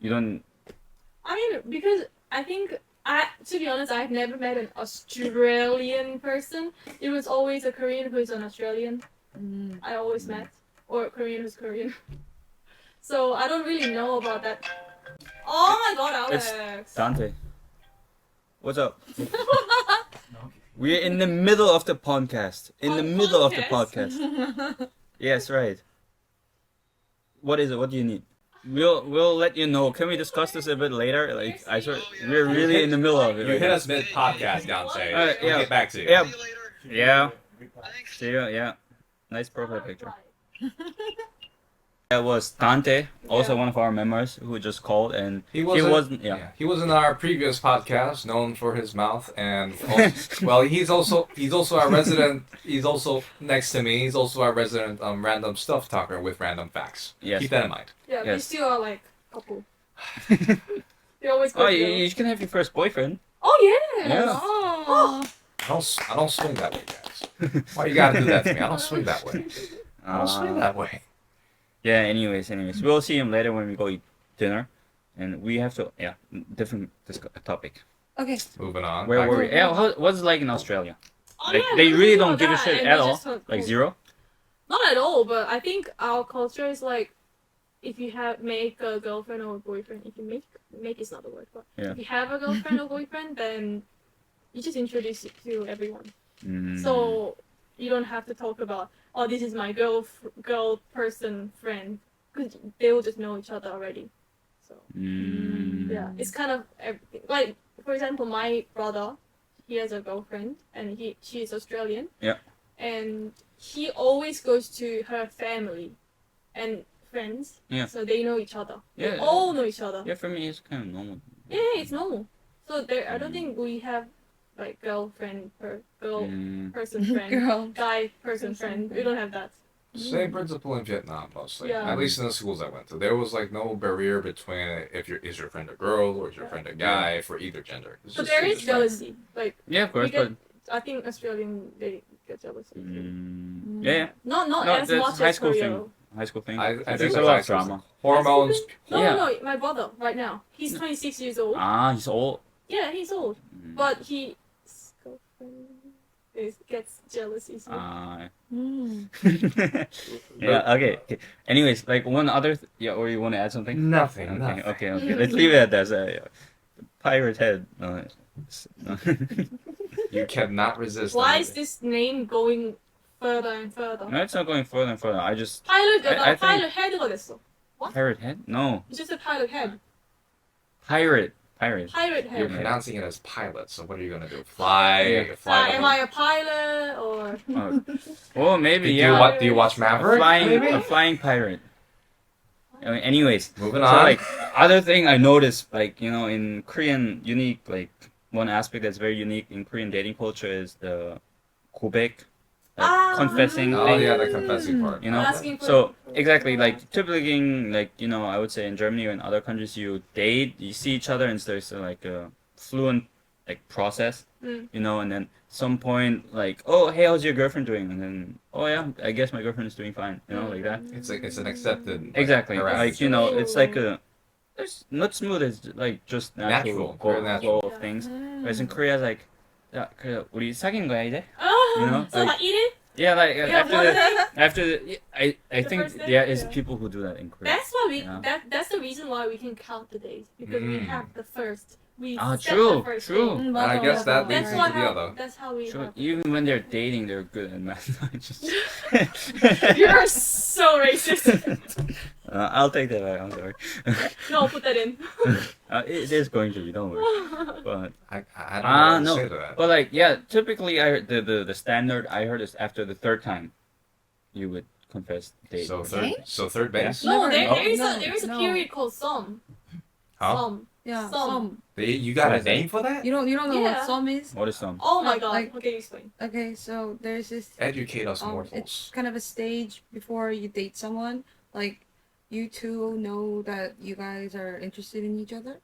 you don't. I mean, because I think to be honest, I've never met an Australian person. It was always a Korean who is an Australian. Mm. I always met, or a Korean who's Korean. So I don't really know about that. Oh my God, It's Alex! Dante. What's up? We're in the middle of the podcast. In the middle of the podcast. Yes, right. What is it? What do you need? We'll let you know. Can we discuss this a bit later? Like I swear, we're really in the middle of it. You right hit now. us mid podcast, Dante. Alright, We'll yeah. get back to you. Yeah. Yeah. See you. Yeah. Nice profile picture. That was Dante, also Yeah. one of our members who just called, and He he wasn't. wasn't. Yeah. He was in our previous podcast, known for his mouth, and also, well, he's also our resident. He's also next to me. He's also our resident random stuff talker with random facts. Yes. Keep that in mind. Yeah, Yes. these two are like couple. They always go Oh, together. you can have your first boyfriend. Oh yeah. Yeah. Oh. I don't swing that way, guys. Why you gotta do that to me? I don't swing that way. I don't swing that way. Yeah. Anyways, we'll see him later when we go eat dinner, and we have to different topic. Okay. Moving on. Where Back were to- we? Yeah, what's it like in Australia? Oh, Like yeah, they we really know don't give a that, shit and at we all. just thought, Like cool. zero. Not at all, but I think our culture is like, if you make a girlfriend or a boyfriend, if you make is not the word, but Yeah. if you have a girlfriend or boyfriend, then you just introduce it to everyone. Mm. So you don't have to talk about, oh, this is my girl person friend, because they will just know each other already. So yeah, it's kind of everything. Like for example, my brother, he has a girlfriend, and she is Australian. Yeah. And he always goes to her family and friends. Yeah. So they know each other. They Yeah. all know each other. Yeah, for me it's kind of normal. Yeah, it's normal. So I don't think we have like girl person friend, Girl. guy person friend. We don't have that. Same principle in Vietnam, mostly. Yeah. At least in the schools I went to, there was like no barrier between is your friend a girl or is your friend a guy for either gender. It's But just- there it's is just friends. jealousy. Like Yeah, of course, get- but I think Australian they get jealousy. yeah, Not No, as that's much high as school Korea. thing. High school thing. I There's think a that's lot of actually drama. hormones. No, Yeah. no, my brother right now. He's 26 years old. Ah, he's old. Yeah, he's old. Mm. But his girlfriend gets jealous easily. Ah. Mm. Yeah. Okay. Anyways, like one other. Or you want to add something? Nothing. Okay. nothing. Okay. Let's leave it at that. Pirate head. No. You cannot resist. Why that. is this name going further and further? No, it's not going further and further. I just Pilot, I think- pilot head가 됐어. pirate head. No, It's just a pilot head. pirate. Pilot You're head. pronouncing it as pilot, so what are you gonna do? Fly? Yeah. Fly? Am I a pilot or? Oh, well, maybe do, yeah. do you watch Maverick? maybe? A flying pirate. Anyways, Moving so on. like other thing I noticed, like in Korean, unique like one aspect that's very unique in Korean dating culture is the 고백. confessing Oh thing. yeah, the confessing part. You know? Asking for So exactly, like typically, like I would say in Germany or in other countries, you date, you see each other, and so there's like a fluent like process, Mm. and then some point like, oh hey, how's your girlfriend doing? And then, oh yeah, I guess my girlfriend is doing fine, like that. It's an accepted like, Exactly, harassment. like it's like it's not smooth, it's like just Natural, natural, very natural. flow of things. Whereas in Korea, it's like, 야, 그래, 우리 사귄 거야 이제? You know, So like eat it? Yeah, like Yeah, after one the day? after the, I The think first day? there is Yeah. people who do that in Korea. That's why we Yeah. that's the reason why we can count the days because we Mm. have the first. We Ah, set true, the first true. day. And I guess that leads That's me why to the other. that's how we Sure, have. even when they're dating, they're good at math. Just You're so racist. I'll take that back. I'm sorry. No, put that in. It is going to be. Don't worry. But I don't know what to no. say to that. But like yeah, typically I heard the standard I heard is after the third time, you would confess date. So Okay. third base. No, Never- there is a no. period called some. Huh? Some. Yeah, Some. You got What a is that? name for that? You don't know Yeah. what some is? What is some? Oh my god. Like- Okay, explain. Okay, so there's this. Educate us It's mortals. kind of a stage before you date someone. Like, you two know that you guys are interested in each other.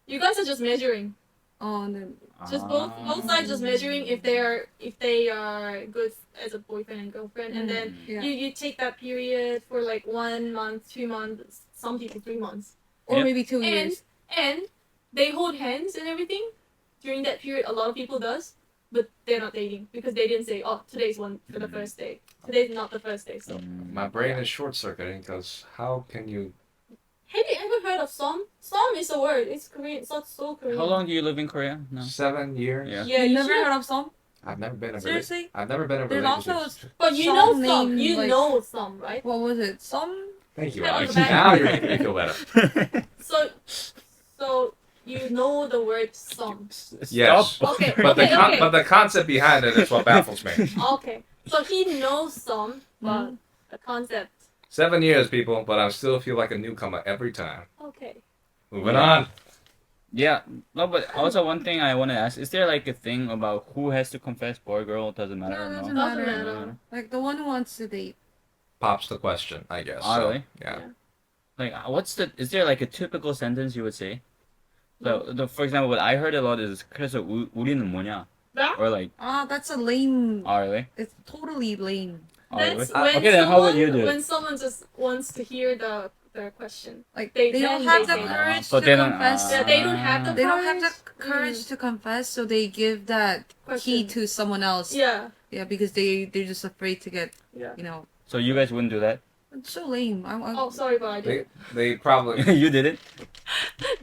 You guys are just measuring. Then Just both sides just measuring if they are good as a boyfriend and girlfriend, and then yeah. you take that period for like 1 month, 2 months, some people 3 months, Or Yep. maybe 2 and years. and they hold hands and everything during that period. A lot of people does, but they're not dating because they didn't say, oh, today's one for the first day. Today's not the first day. So My brain is short circuiting because how can you? have you ever heard of som? Som is a word. It's Korean. It's not so Korean. How long do you live in Korea? No. 7 years. Yeah. Yeah, you you never should. heard of some? I've never been in a Seriously? I've never been in a There's also relationship. But you Some know some. name, You like- know some, right? What was it? Some? Thank you, Yeah, Alex. back- Now you're making me feel better. So you know the word some. Yes. Okay. But Okay. but the concept behind it is what baffles me. Okay. So he knows some, but the concept. 7 years, people, but I still feel like a newcomer every time. Okay. Moving on. Yeah, no, but also one thing I want to ask: is there like a thing about who has to confess, boy, girl? Doesn't matter. No, it No. doesn't Doesn't matter. matter. Like, the one who wants to date. Pops the question, I guess. Oh, So, really? Yeah. Like, is there like a typical sentence you would say? So, for example, what I heard a lot is 그래서 우리는 뭐냐? That? Or like, That's a lame. oh really? It's totally lame. Oh, That's really? when Okay, then how would you do it? When someone just wants to hear the question. Like, They they don't then have they the say- courage But to they don't- confess. Yeah, they don't have the They don't have the courage. courage to confess, so they give that key Question. to someone else. Yeah. Yeah, because they're just afraid to get, Yeah. So you guys wouldn't do that? It's so lame. Oh, sorry, but I did. They probably. You did it?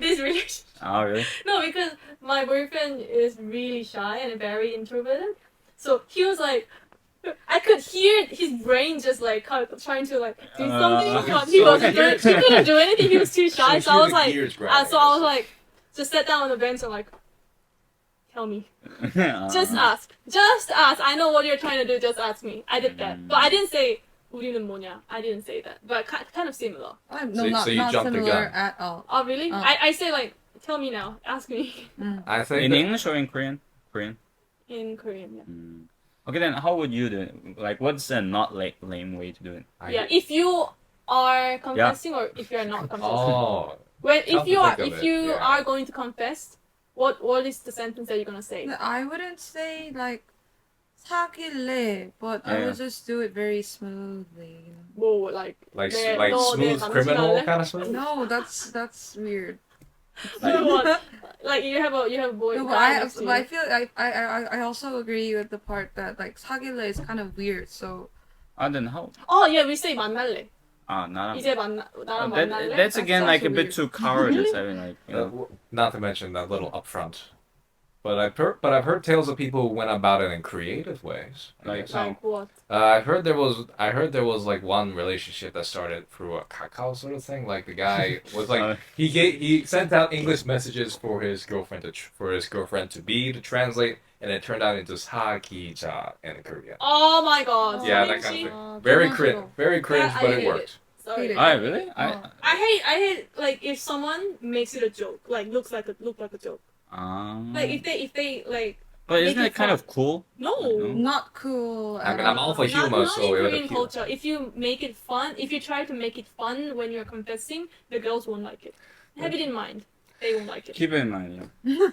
This relationship. Oh really? No, because my boyfriend is really shy and very introverted. So he was like, I could hear his brain just like kind of trying to like do something, but he wasn't doing. He couldn't do anything. He was too shy. So I was like, so I was like, just sat down on the bench and like, tell me, just ask, I know what you're trying to do. Just ask me. I did that, but I didn't say 우리는 뭐냐. I didn't say that, but kind of similar. No, So you not jumped the similar gun. at all. Oh really? I say like, tell me now. Ask me I think in that- English or in Korean? Korean. in Korean. Yeah. Okay, then how would you do it? Like, what's a not like lame way to do it? Yeah, if you are confessing or if you are not confessing. Oh, When Come if to you are think of if it, you yeah. are going to confess, what is the sentence that you're gonna say? I wouldn't say like 사귈래, but I Yeah. would just do it very smoothly. Whoa, like like 네, like 너 smooth 내 criminal 남친할래? kind of smooth. No, that's weird. what? Like you have a boy. No, guy next to but I you. feel I also agree with the part that like 사귈래 is kind of weird. So Then how? Oh yeah, we say 만날래. 나랑. 이제 나랑 만날래. That's again like a also bit weird. too cowardice. I mean, like, you know. Not to mention that little upfront. But I've heard tales of people who went about it in creative ways. I Like guess. how? Like what? I heard there was like one relationship that started through a kakao sort of thing. Like the guy was like he sent out English messages for his girlfriend to be to translate, and it turned out into 사귀자 in Korean. Oh my god. Yeah, Sammy that kind G. of thing. Very cringe, Yeah, I but it hate worked. Sorry. Hate it. Oh, really? I hate like if someone makes it a joke, like look like a joke. Like if they like. But isn't make it kind fun. of cool? No. No. Not cool. I at mean, I'm all for all. humor, Not so in it would Korean appeal. culture. If you make it fun, if you try to make it fun when you're confessing, the girls won't like it. Have it in mind. They won't like it. Keep it in mind. Yeah.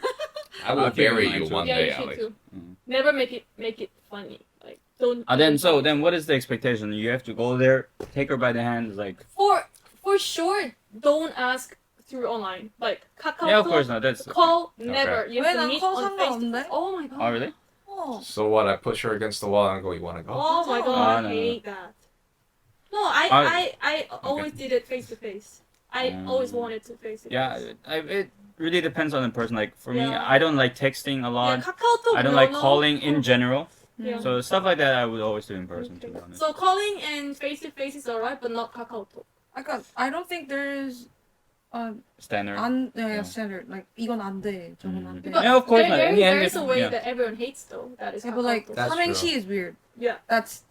I will I'll keep it in bury mind you too. one Yeah, day, you should Alex. too. Mm. Never make it funny. Like don't. Then don't then what is the expectation? You have to go there, take her by the hand, like for sure, don't ask through online. Like Kakao yeah, of course not. That's call never. You have Wait, to I'm meet call on face to 상관없는데? face. Oh my god. oh really? Oh. So what? I push her against the wall and go, "You want to go?" Oh my Oh, god, no, I no. hate that. No, I always did it face to face. I always wanted to face to face. Yeah, it really depends on the person. Like for me, Yeah. I don't like texting a Yeah, lot. Kakao I don't like calling in general. Yeah. So stuff like that I would always do in person. To be honest. So calling and face to face is alright, but not Kakao Talk. I don't think there's Standard. yeah, standard. Like 이건 안 돼. 저건 안 돼. But Yeah, of course not. In the end, there's a way yeah. that everyone hates though. That is Yeah, but like Kakao Talk. That's 삼행시 true. is weird. Yeah. That's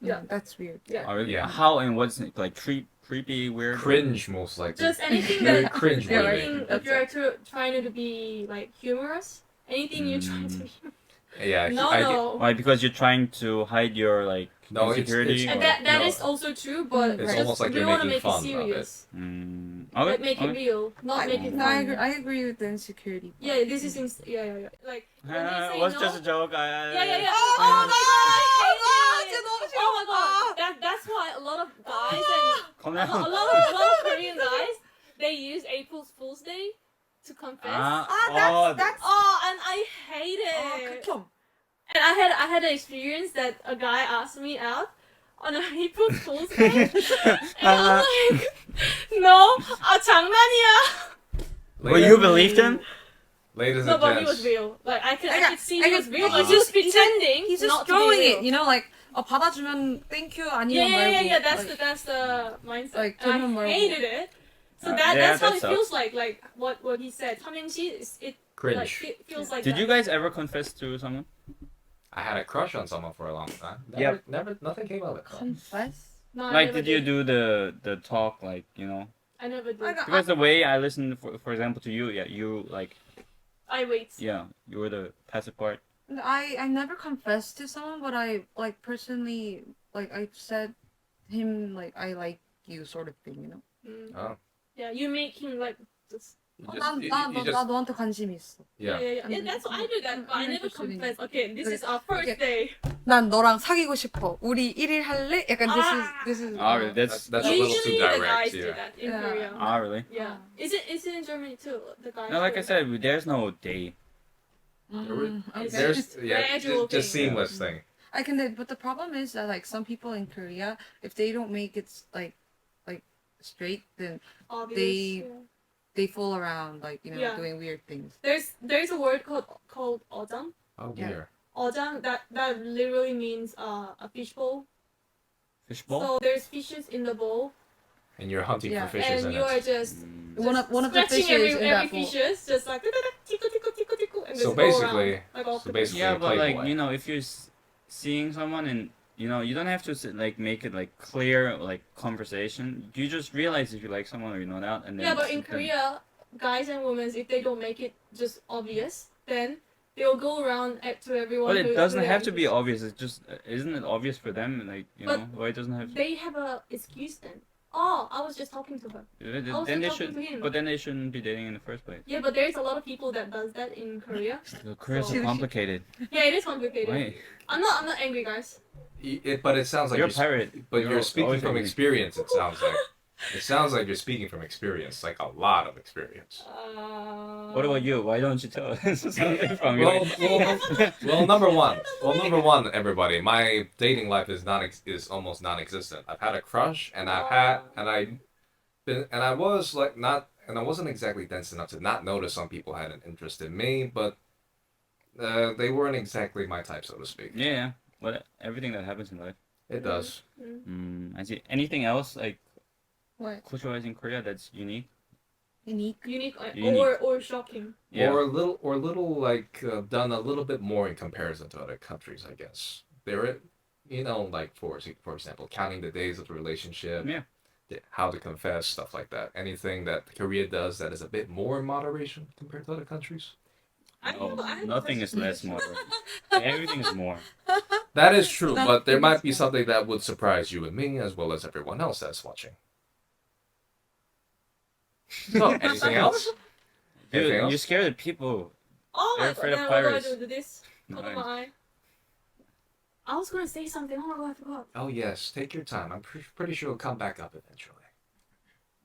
Yeah. that's weird. Yeah. Oh, really? Yeah. How and what's it, like creepy, weird? Cringe, most likely. Just anything Very that cringe. Yeah, right. anything if you're trying to be like humorous, anything you try to be Yeah. no, I get, no. Why? Because you're trying to hide your like No, it's- insecurity. it's- And or- that No. is also true, but It's just, almost like we you're want to making make it fun of it. serious. Okay, Like, make it okay. real, not make it No, fun. I agree with the insecurity. part. Yeah, this is yeah. Like when they say What's no, just a joke? yeah. Oh, Oh my god, I hate 진짜 it. 너무 싫어. Oh my god, that's why a lot of guys and Calm a down. lot of Korean guys they use April Fool's Day to confess. That's Oh, and I hate oh, it. 극혐. And I had an experience that a guy asked me out on a April Fool's Day, and I'm like, no, 장난이야. Well, you believed him? Ladies No, and but he gents. was real. Like I could see I he was got- real, he's but he was just- he's pretending. He's just not throwing to be real. it, you know, like 받아주면 thank you 아니면 말고. Yeah. That's like, that's the mindset. like, And give him I a- hated it. So Yeah, that's how that it sucks. feels like. Like what he said. 삼행시 is it Cringe. like feels like. Did that. you guys ever confess to someone? I had a crush on someone for a long time. Yep. Never, nothing came of it. confess. No, I Like, never did you do the talk like I never did. I got- Because the way I listened, for example, to you, yeah, you like, I wait. yeah, you were the passive part. I never confessed to someone, but I like personally like I said him like I like you sort of thing, you know. Mm. Oh. Yeah, you make him like this. You 난, just, you, 나, you 나, just, 나 너한테 관심 있어. yeah. Yeah. That's what I do that, but I I'm never interested in confess. Okay, this is our first Okay. day. 난 너랑 사귀고 싶어. 우리 1일 할래? 약간 Ah. this is. Oh, really? That's a little Usually too the direct. guys do Yeah. that in Yeah. Korea. Ah, really? Yeah. Is it in Germany too? The guys. No, like do I it? said, there's no day. Okay. There's Gradual just thing. seamless thing. I can, but the problem is that like some people in Korea, if they don't make it like straight, then Obvious, they- yeah. they fool around like Yeah. doing weird things. There's a word called 어장. Oh Yeah. dear. 어장 that literally means a fishbowl. Fishbowl? So there's fishes in the bowl, And you're hunting Yeah. for fishes and in you it. are just One of the scratching fishes in every that bowl. fishes, just like tickle, and So just go basically- around, like all so flippers. basically- Yeah, a but like, playboy. if you're seeing someone and, you don't have to like make it like clear, like conversation. You just realize if you like someone or you're not out. And then Yeah, but in then- Korea, guys and women, if they don't make it just obvious, then they'll go around to everyone. But it who doesn't they're have to be interested. obvious. It's just, isn't it obvious for them? Like, But why it doesn't have to. They have a excuse then. Oh, I was just talking to her. also Then they talking should, to him. but then they shouldn't be dating in the first place. Yeah, but there's a lot of people that does that in Korea. Korea's so So- complicated. Yeah, it is complicated. Wait, I'm not angry, guys. But it sounds like you're a you're pirate. But you're speaking always from angry. experience. It sounds like. It sounds like you're speaking from experience, like a lot of experience. What about you? Why don't you tell us something from you? Well, number one, everybody. My dating life is almost non-existent. I've had a crush, and I was like not, and I wasn't exactly dense enough to not notice some people had an interest in me, but they weren't exactly my type, so to speak. Yeah, but everything that happens in life. It does. I see. Anything else like What? culture-wise in Korea that's unique? Unique. Unique, Unique. or shocking. Yeah. Or a little like done a little bit more in comparison to other countries, I guess. There, like for example, counting the days of the relationship. Yeah. How to confess, stuff like that. Anything that Korea does that is a bit more in moderation compared to other countries. I No, know, I have a nothing is question. less more. Everything is more. That is true, That's but there the might be best something that would surprise you and me as well as everyone else that's watching. So, anything else? Dude, Anything you else? scare the people. Oh They're my afraid god, of then what do I pirates. do? Do this? Cover Nice. my eye. I was gonna say something. Oh my god, I forgot. Oh yes, take your time. I'm pretty sure it'll come back up eventually.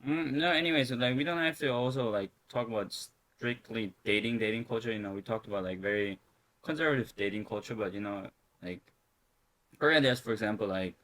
No, anyways, like we don't have to also like talk about strictly dating culture. You know, we talked about like very conservative dating culture, but you know, like Korea, there's for example like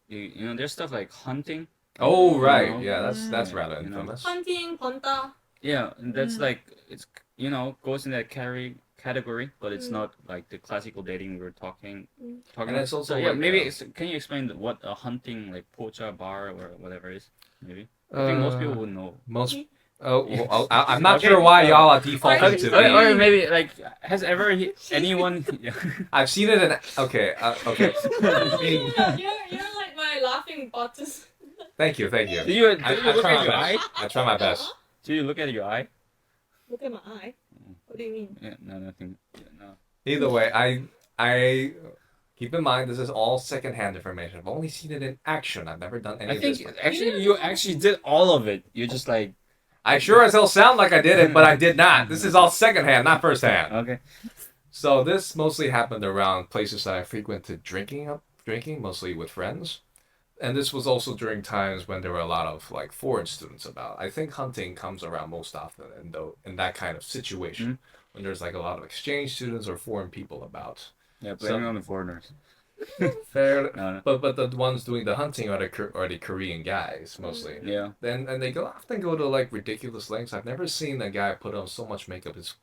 you know, there's stuff like hunting. Oh You right, know? yeah, that's Yeah, rather you know. infamous. Hunting, ponta. Yeah, and that's Mm. like it's you know goes in that category, but it's Mm. not like the classical dating we were talking Mm. talking And about. it's also So yeah, like, maybe can you explain what a hunting like pocha bar or whatever is? Maybe I think most people would know. Most. Me? Oh, well, I'm not Okay, sure why y'all are Why defaulting is to it Or me. maybe like has ever anyone? I've seen it in. Okay, okay. You're like my laughing buttons. Thank you. do you I, look I at try my your best. eye? I try my best. Do you look at your eye? Look at my eye. What do you mean? Yeah, no, nothing. Yeah, no. Either way, I keep in mind this is all secondhand information. I've only seen it in action. I've never done any I of this. think actually you actually did all of it. You're just like I sure as hell sound like I did it, but I did not. This is all secondhand, not firsthand. okay. So this mostly happened around places that I frequented drinking, mostly with friends. And this was also during times when there were a lot of like foreign students about. I think hunting comes around most often in that kind of situation when there's like a lot of exchange students or foreign people about. Yeah, blaming on the foreigners. Fair, No, no. but the ones doing the hunting are the Korean guys mostly. Yeah. Then and they often go to like ridiculous lengths. I've never seen a guy put on so much makeup his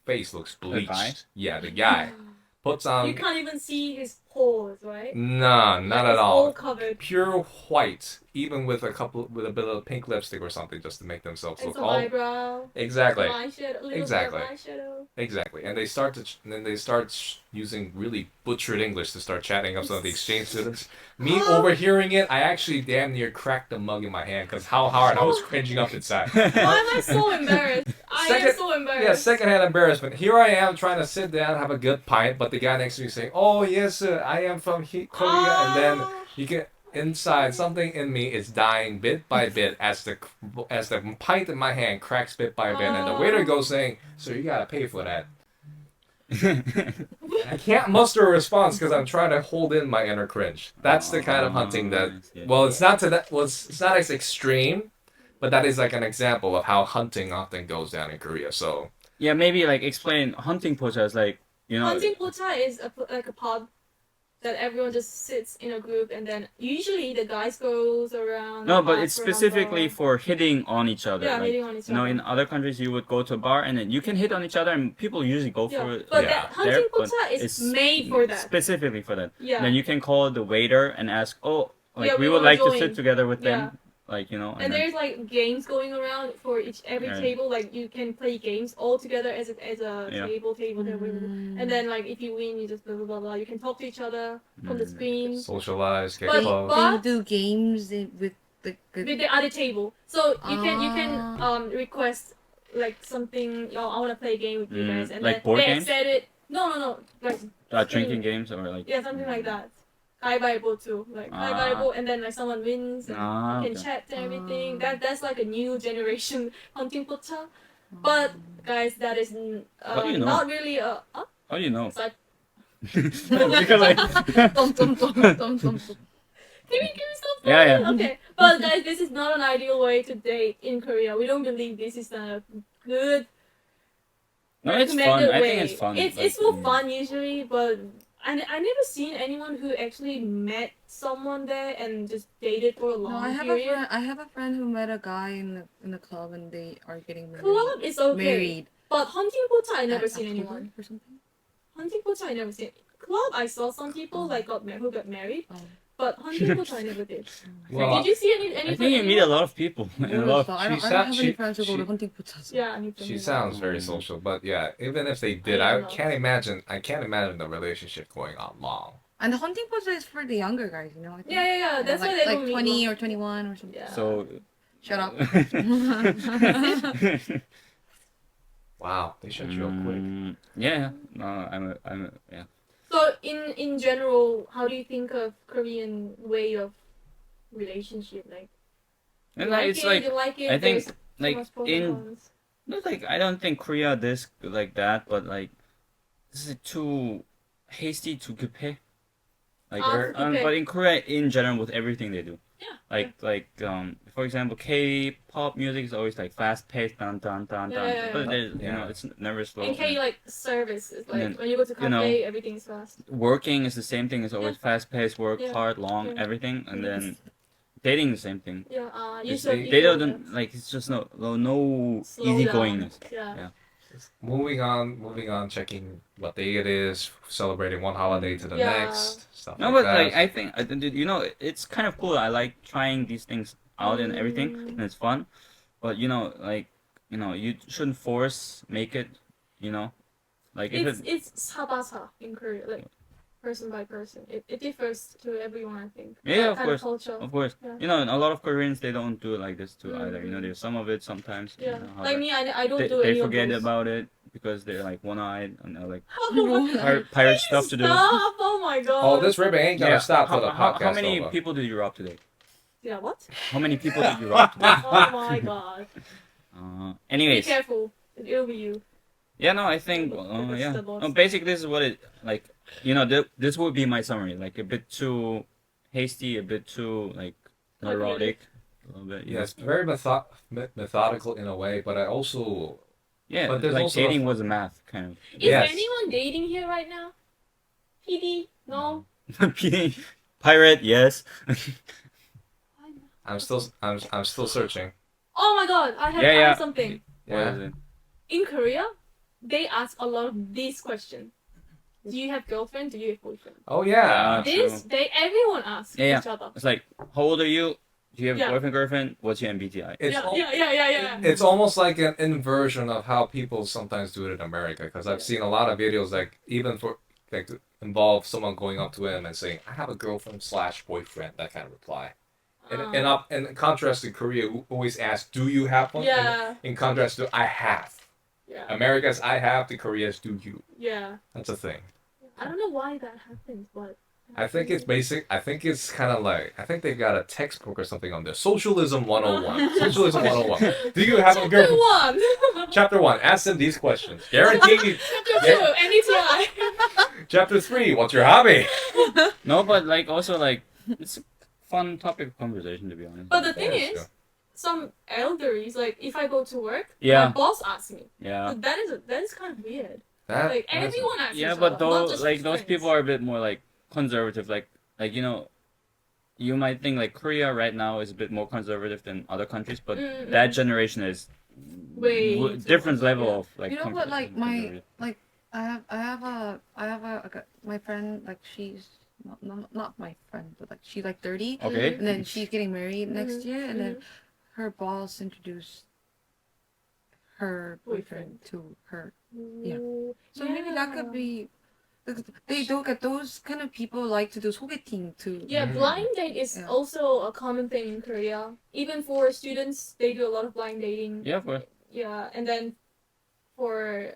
face looks bleached. guy? Yeah, the guy puts You on can't even see his pores, right? nah, not Like, at it's all. covered. Pure white, even with a bit of pink lipstick or something, just to make themselves And look some all eyebrow. exactly, Some eyeshadow. Little Exactly. bit of eyeshadow. exactly. And then they start using really butchered English to start chatting up some of the exchange students. Me overhearing it, I actually damn near cracked the mug in my hand because how hard I was cringing up inside. Why am I so embarrassed? I am Second- so embarrassed. Yeah, secondhand embarrassment. Here I am trying to sit down, have a good pint, but the guy next to me saying, "Oh yes, I am from Korea," and then you can inside something in me is dying bit by bit as the pint in my hand cracks bit by bit, and the waiter goes saying, "Sir, you gotta pay for that." I can't muster a response because I'm trying to hold in my inner cringe. That's the kind of hunting that. Yeah. Well, it's not to that. Well, it's not as extreme, but that is like an example of how hunting often goes down in Korea. So Yeah, maybe like explain hunting pocha is like you know. Hunting pocha is like a pub that everyone just sits in a group, and then usually the guys goes around. No, and but ask it's for specifically number. for hitting on each other. Yeah, like, hitting on each you know, other. in other countries you would go to a bar and then you can hit on each other, and people usually go for Yeah, it. but Yeah. that hunting but pocha is it's made for that. Specifically for that. Yeah. Then you can call the waiter and ask, "Oh, like Yeah, we we would wanna like to join." sit together with Yeah. them." Like you know, And then- there's like games going around for every Right. table. Like you can play games all together as a Yeah. table. And then like if you win, you just blah blah blah blah. You can talk to each other from the screen socialize, get But- close. but- They do games with the with the other table. So you can Ah. request like something. Oh, I want to play a game with you guys, and like then board they games? accept it. No, like drinking games or like yeah, something like that. Kaibaibou too, like Ah. Kaibaibou, and then like someone wins. And ah, you can okay. chat and everything. Ah. That's like a new generation hunting pocha. But guys, that is How do you know? not really a. How do you know? It's like, Because like Dum, dum, dum, dum, dum. can we stop? Yeah, yeah. Okay, but guys, this is not an ideal way to date in Korea. We don't believe this is a good. no, it's fun. recommended I way. think it's fun. It's for fun usually, but I never seen anyone who actually met someone there and just dated for a No, long I have period. a friend who met a guy in the club and they are getting married. Club is okay, Married. but hunting pocha I never at seen October anyone. or something. Hunting pocha I never seen. Club I saw some people like who got married, Oh. but hunting pocha I never did. Well, Did you see any? I think you meet a lot of people. I a lot of don't She have any she- friends who go she- to hunting pochas. Yeah, I need to She meet sounds very Mm. social, but yeah, even if they did, I I don't know. can't imagine. I can't imagine the relationship going on long. And the hunting pocha is for the younger guys, you know. I think. Yeah. That's why like, they like don't meet 20 long. or 21 or something. Yeah. So Shut up. Wow, they shut you up quick. Yeah. No, yeah. So in general, how do you think of Korean way of relationship? Like, you And like it's it? like You like it? I think There's so like much pros and in cons. not like I don't think Korea this like that, but like this is too hasty, too 급해. Like, Too 급해. but in Korea in general with everything they do. Yeah. For example, K-pop music is always like fast paced, dun dun dun dun. Yeah. But there's, Yeah. it's never slow. In K, like service is like then, when you go to you know, cafe, everything's fast. Working is the same thing. It's always fast paced, work Yeah. hard, long, Yeah. everything, and then dating the same thing. Yeah. It's, User they people, don't like it's just no Slow easygoingness. down. Yeah. Moving on, checking what day it is, celebrating one holiday to the Yeah. next, stuff No, like but that. like I think it's kind of cool. I like trying these things out and everything, and it's fun. But you shouldn't make it. Like if It's sabasa in Korea, like person by person. It differs to everyone, I think. Yeah, That of kind course. culture. Of course, Yeah. and a lot of Koreans they don't do it like this too either. There's some of it sometimes. Yeah. How Like they- me, I don't they, do they any forget of those. about it because they're like one-eyed and they're like No. pirate stuff to do. Stop! Oh my god. Oh, this ribbon ain't gonna stop till the podcast how many over. people did you rob today? Yeah, what? How many people did you rob today? Oh my god. Be Anyways, careful. It'll be you. yeah, no, I think, That's yeah. the boss. No, basically, this is what it, like, this would be my summary. Like, a bit too hasty, a bit too, like, neurotic. A little bit, Yeah, it's very methodical in a way, but I also Yeah, but there's like, also dating was a math, kind Is Yes. anyone dating here right now? PD? No? of. Pirate, yes. I'm still searching. Oh my god, I have Yeah. something. What Yeah. is it? In Korea, they ask a lot of these questions. Do you have girlfriend? Do you have boyfriend? Oh yeah. This, everyone asks Yeah, each other. It's like, how old are you? Do you have Yeah. a boyfriend, girlfriend? What's your MBTI? It's Yeah. it's almost like an inversion of how people sometimes do it in America. Because I've seen a lot of videos like even for like to involve someone going up to him and saying, "I have a girlfriend / boyfriend," that kind of reply. In contrast to Korea, who always asks, "Do you have one?" Yeah. In contrast to "I have." Yeah. America's "I have," to Korea's "Do you?" Yeah. That's a thing. I don't know why that happens, but. I think it's basic. I think it's kind of like I think they've got a textbook or something on there. Socialism 101. Socialism 101. Do you have a Chapter girlfriend? 1! Chapter 1. Ask them these questions. Guaranteed. Chapter 2, MBTI. Chapter 3. What's your hobby? No, but, like, also, like, it's a fun topic of conversation, to be honest. But the thing Yeah, is, sure. some elderlies, like, if I go to work, Yeah. my boss asks me. Yeah. But that is kind of weird. That's Like, everyone asks Yeah, each but other, not just those friends. people are a bit more like conservative. Like you might think like Korea right now is a bit more conservative than other countries, but that generation is Way too different much, level yeah. of like. You know what? Like conservative. I have my friend, like she's not my friend, but like she's like 30, Okay. and then she's getting married next year, and then Mm-hmm. her boss introduced her boyfriend to her. Yeah. Ooh, So maybe that could be. They don't get those kind of people like to do 소개팅 too. Yeah, blind date is Yeah. also a common thing in Korea. Even for students, they do a lot of blind dating. Yeah, of course. Yeah, and then for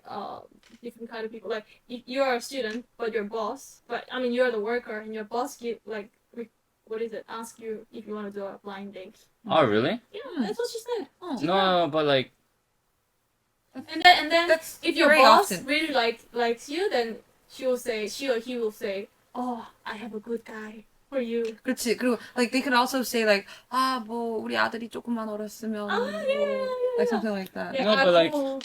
different kind of people, like if you are a student but your boss, but I mean you're the worker and your boss ask you if you want to do a blind date. Oh, really? Yeah, Hmm. that's what she said. Oh. No, but like, And then That's if your very boss often. really likes you, then she or he will say, "Oh, I have a good guy for you." 그렇지. 그리고 like they could also say like 뭐 우리 아들이 조금만 어렸으면 like something like that. Yeah, No, but like- apple.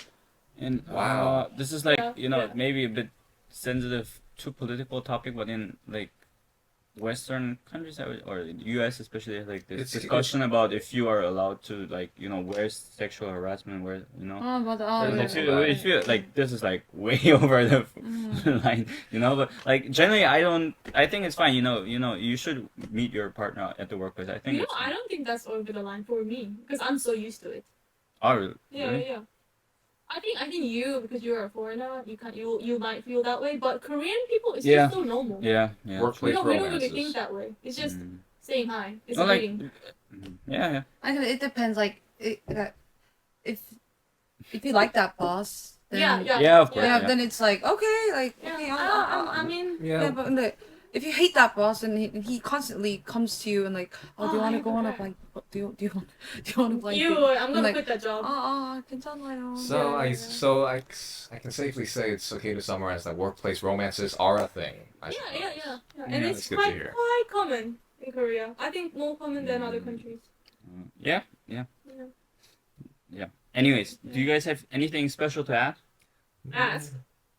and Wow. this is like Yeah. maybe a bit sensitive to political topic, but in like Western countries or U.S. especially, like this It's- discussion about if you are allowed to like where's sexual harassment, where 맞아. Like, yeah. if you like this is like way over the line, but like generally I think it's fine, you should meet your partner at the workplace. I think it's I don't think that's over the line for me because I'm so used to it. oh, really? Yeah. I think you, because you're a foreigner, you might feel that way, but Korean people it's Yeah. just so normal. Yeah. Workplace We don't really romances. think that way. It's just Mm. saying hi. It's Well, a like, greeting. yeah. I think it depends. Like if you like that boss, then Yeah, of course. yeah, Yeah. then it's like okay, like Yeah, okay, I mean, Yeah. yeah, but if you hate that boss and he constantly comes to you and like, oh, do you Oh, want I to go on a forgot. blind? Do you want to blind you, date? I'm gonna like, quit that job. 괜찮아요. So Yeah. I can safely say it's okay to summarize that workplace romances are a thing. I Yeah, suppose. yeah. And Yeah, it's it's good to quite hear. common in Korea. I think more common than other countries. Yeah. Yeah. Anyways, do you guys have anything special to add? Ask.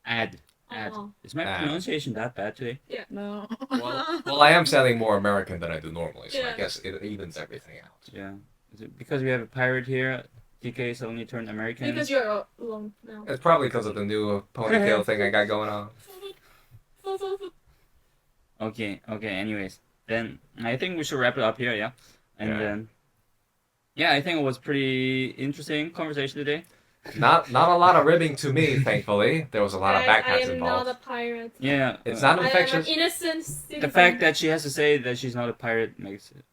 Add. Oh. Is my Add. pronunciation that bad today? No. Well, I am sounding more American than I do normally, so I Yeah. guess it evens everything out. Yeah. Is it because we have a pirate here? DK suddenly turned American. Because you're alone now. It's probably because of the new ponytail thing I got going on. Okay. Anyways, then I think we should wrap it up here. Yeah. And Yeah. then. Yeah, I think it was pretty interesting conversation today. Not a lot of ribbing to me, thankfully. There was a lot of I backpacks am involved. not a pirate. Yeah. It's not I am infectious. an innocent citizen. The fact that she has to say that she's not a pirate makes it,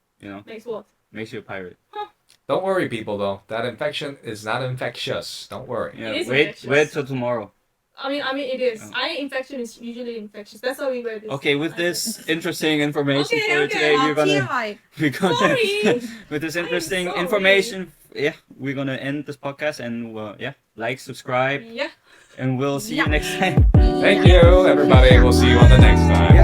makes what? makes you a pirate. Don't worry, people. Though that infection is not infectious. Don't worry. Yeah. It is Wait infectious. till tomorrow. I mean, it is. Oh. Eye infection is usually infectious. That's why we wear this. Okay, with this interesting information Okay, for okay. today, we're gonna TMI. Sorry. with this I'm interesting sorry. information. Yeah, we're gonna end this podcast and like, subscribe, Yeah. and we'll see you next time. Thank you, everybody. We'll see you on the next time.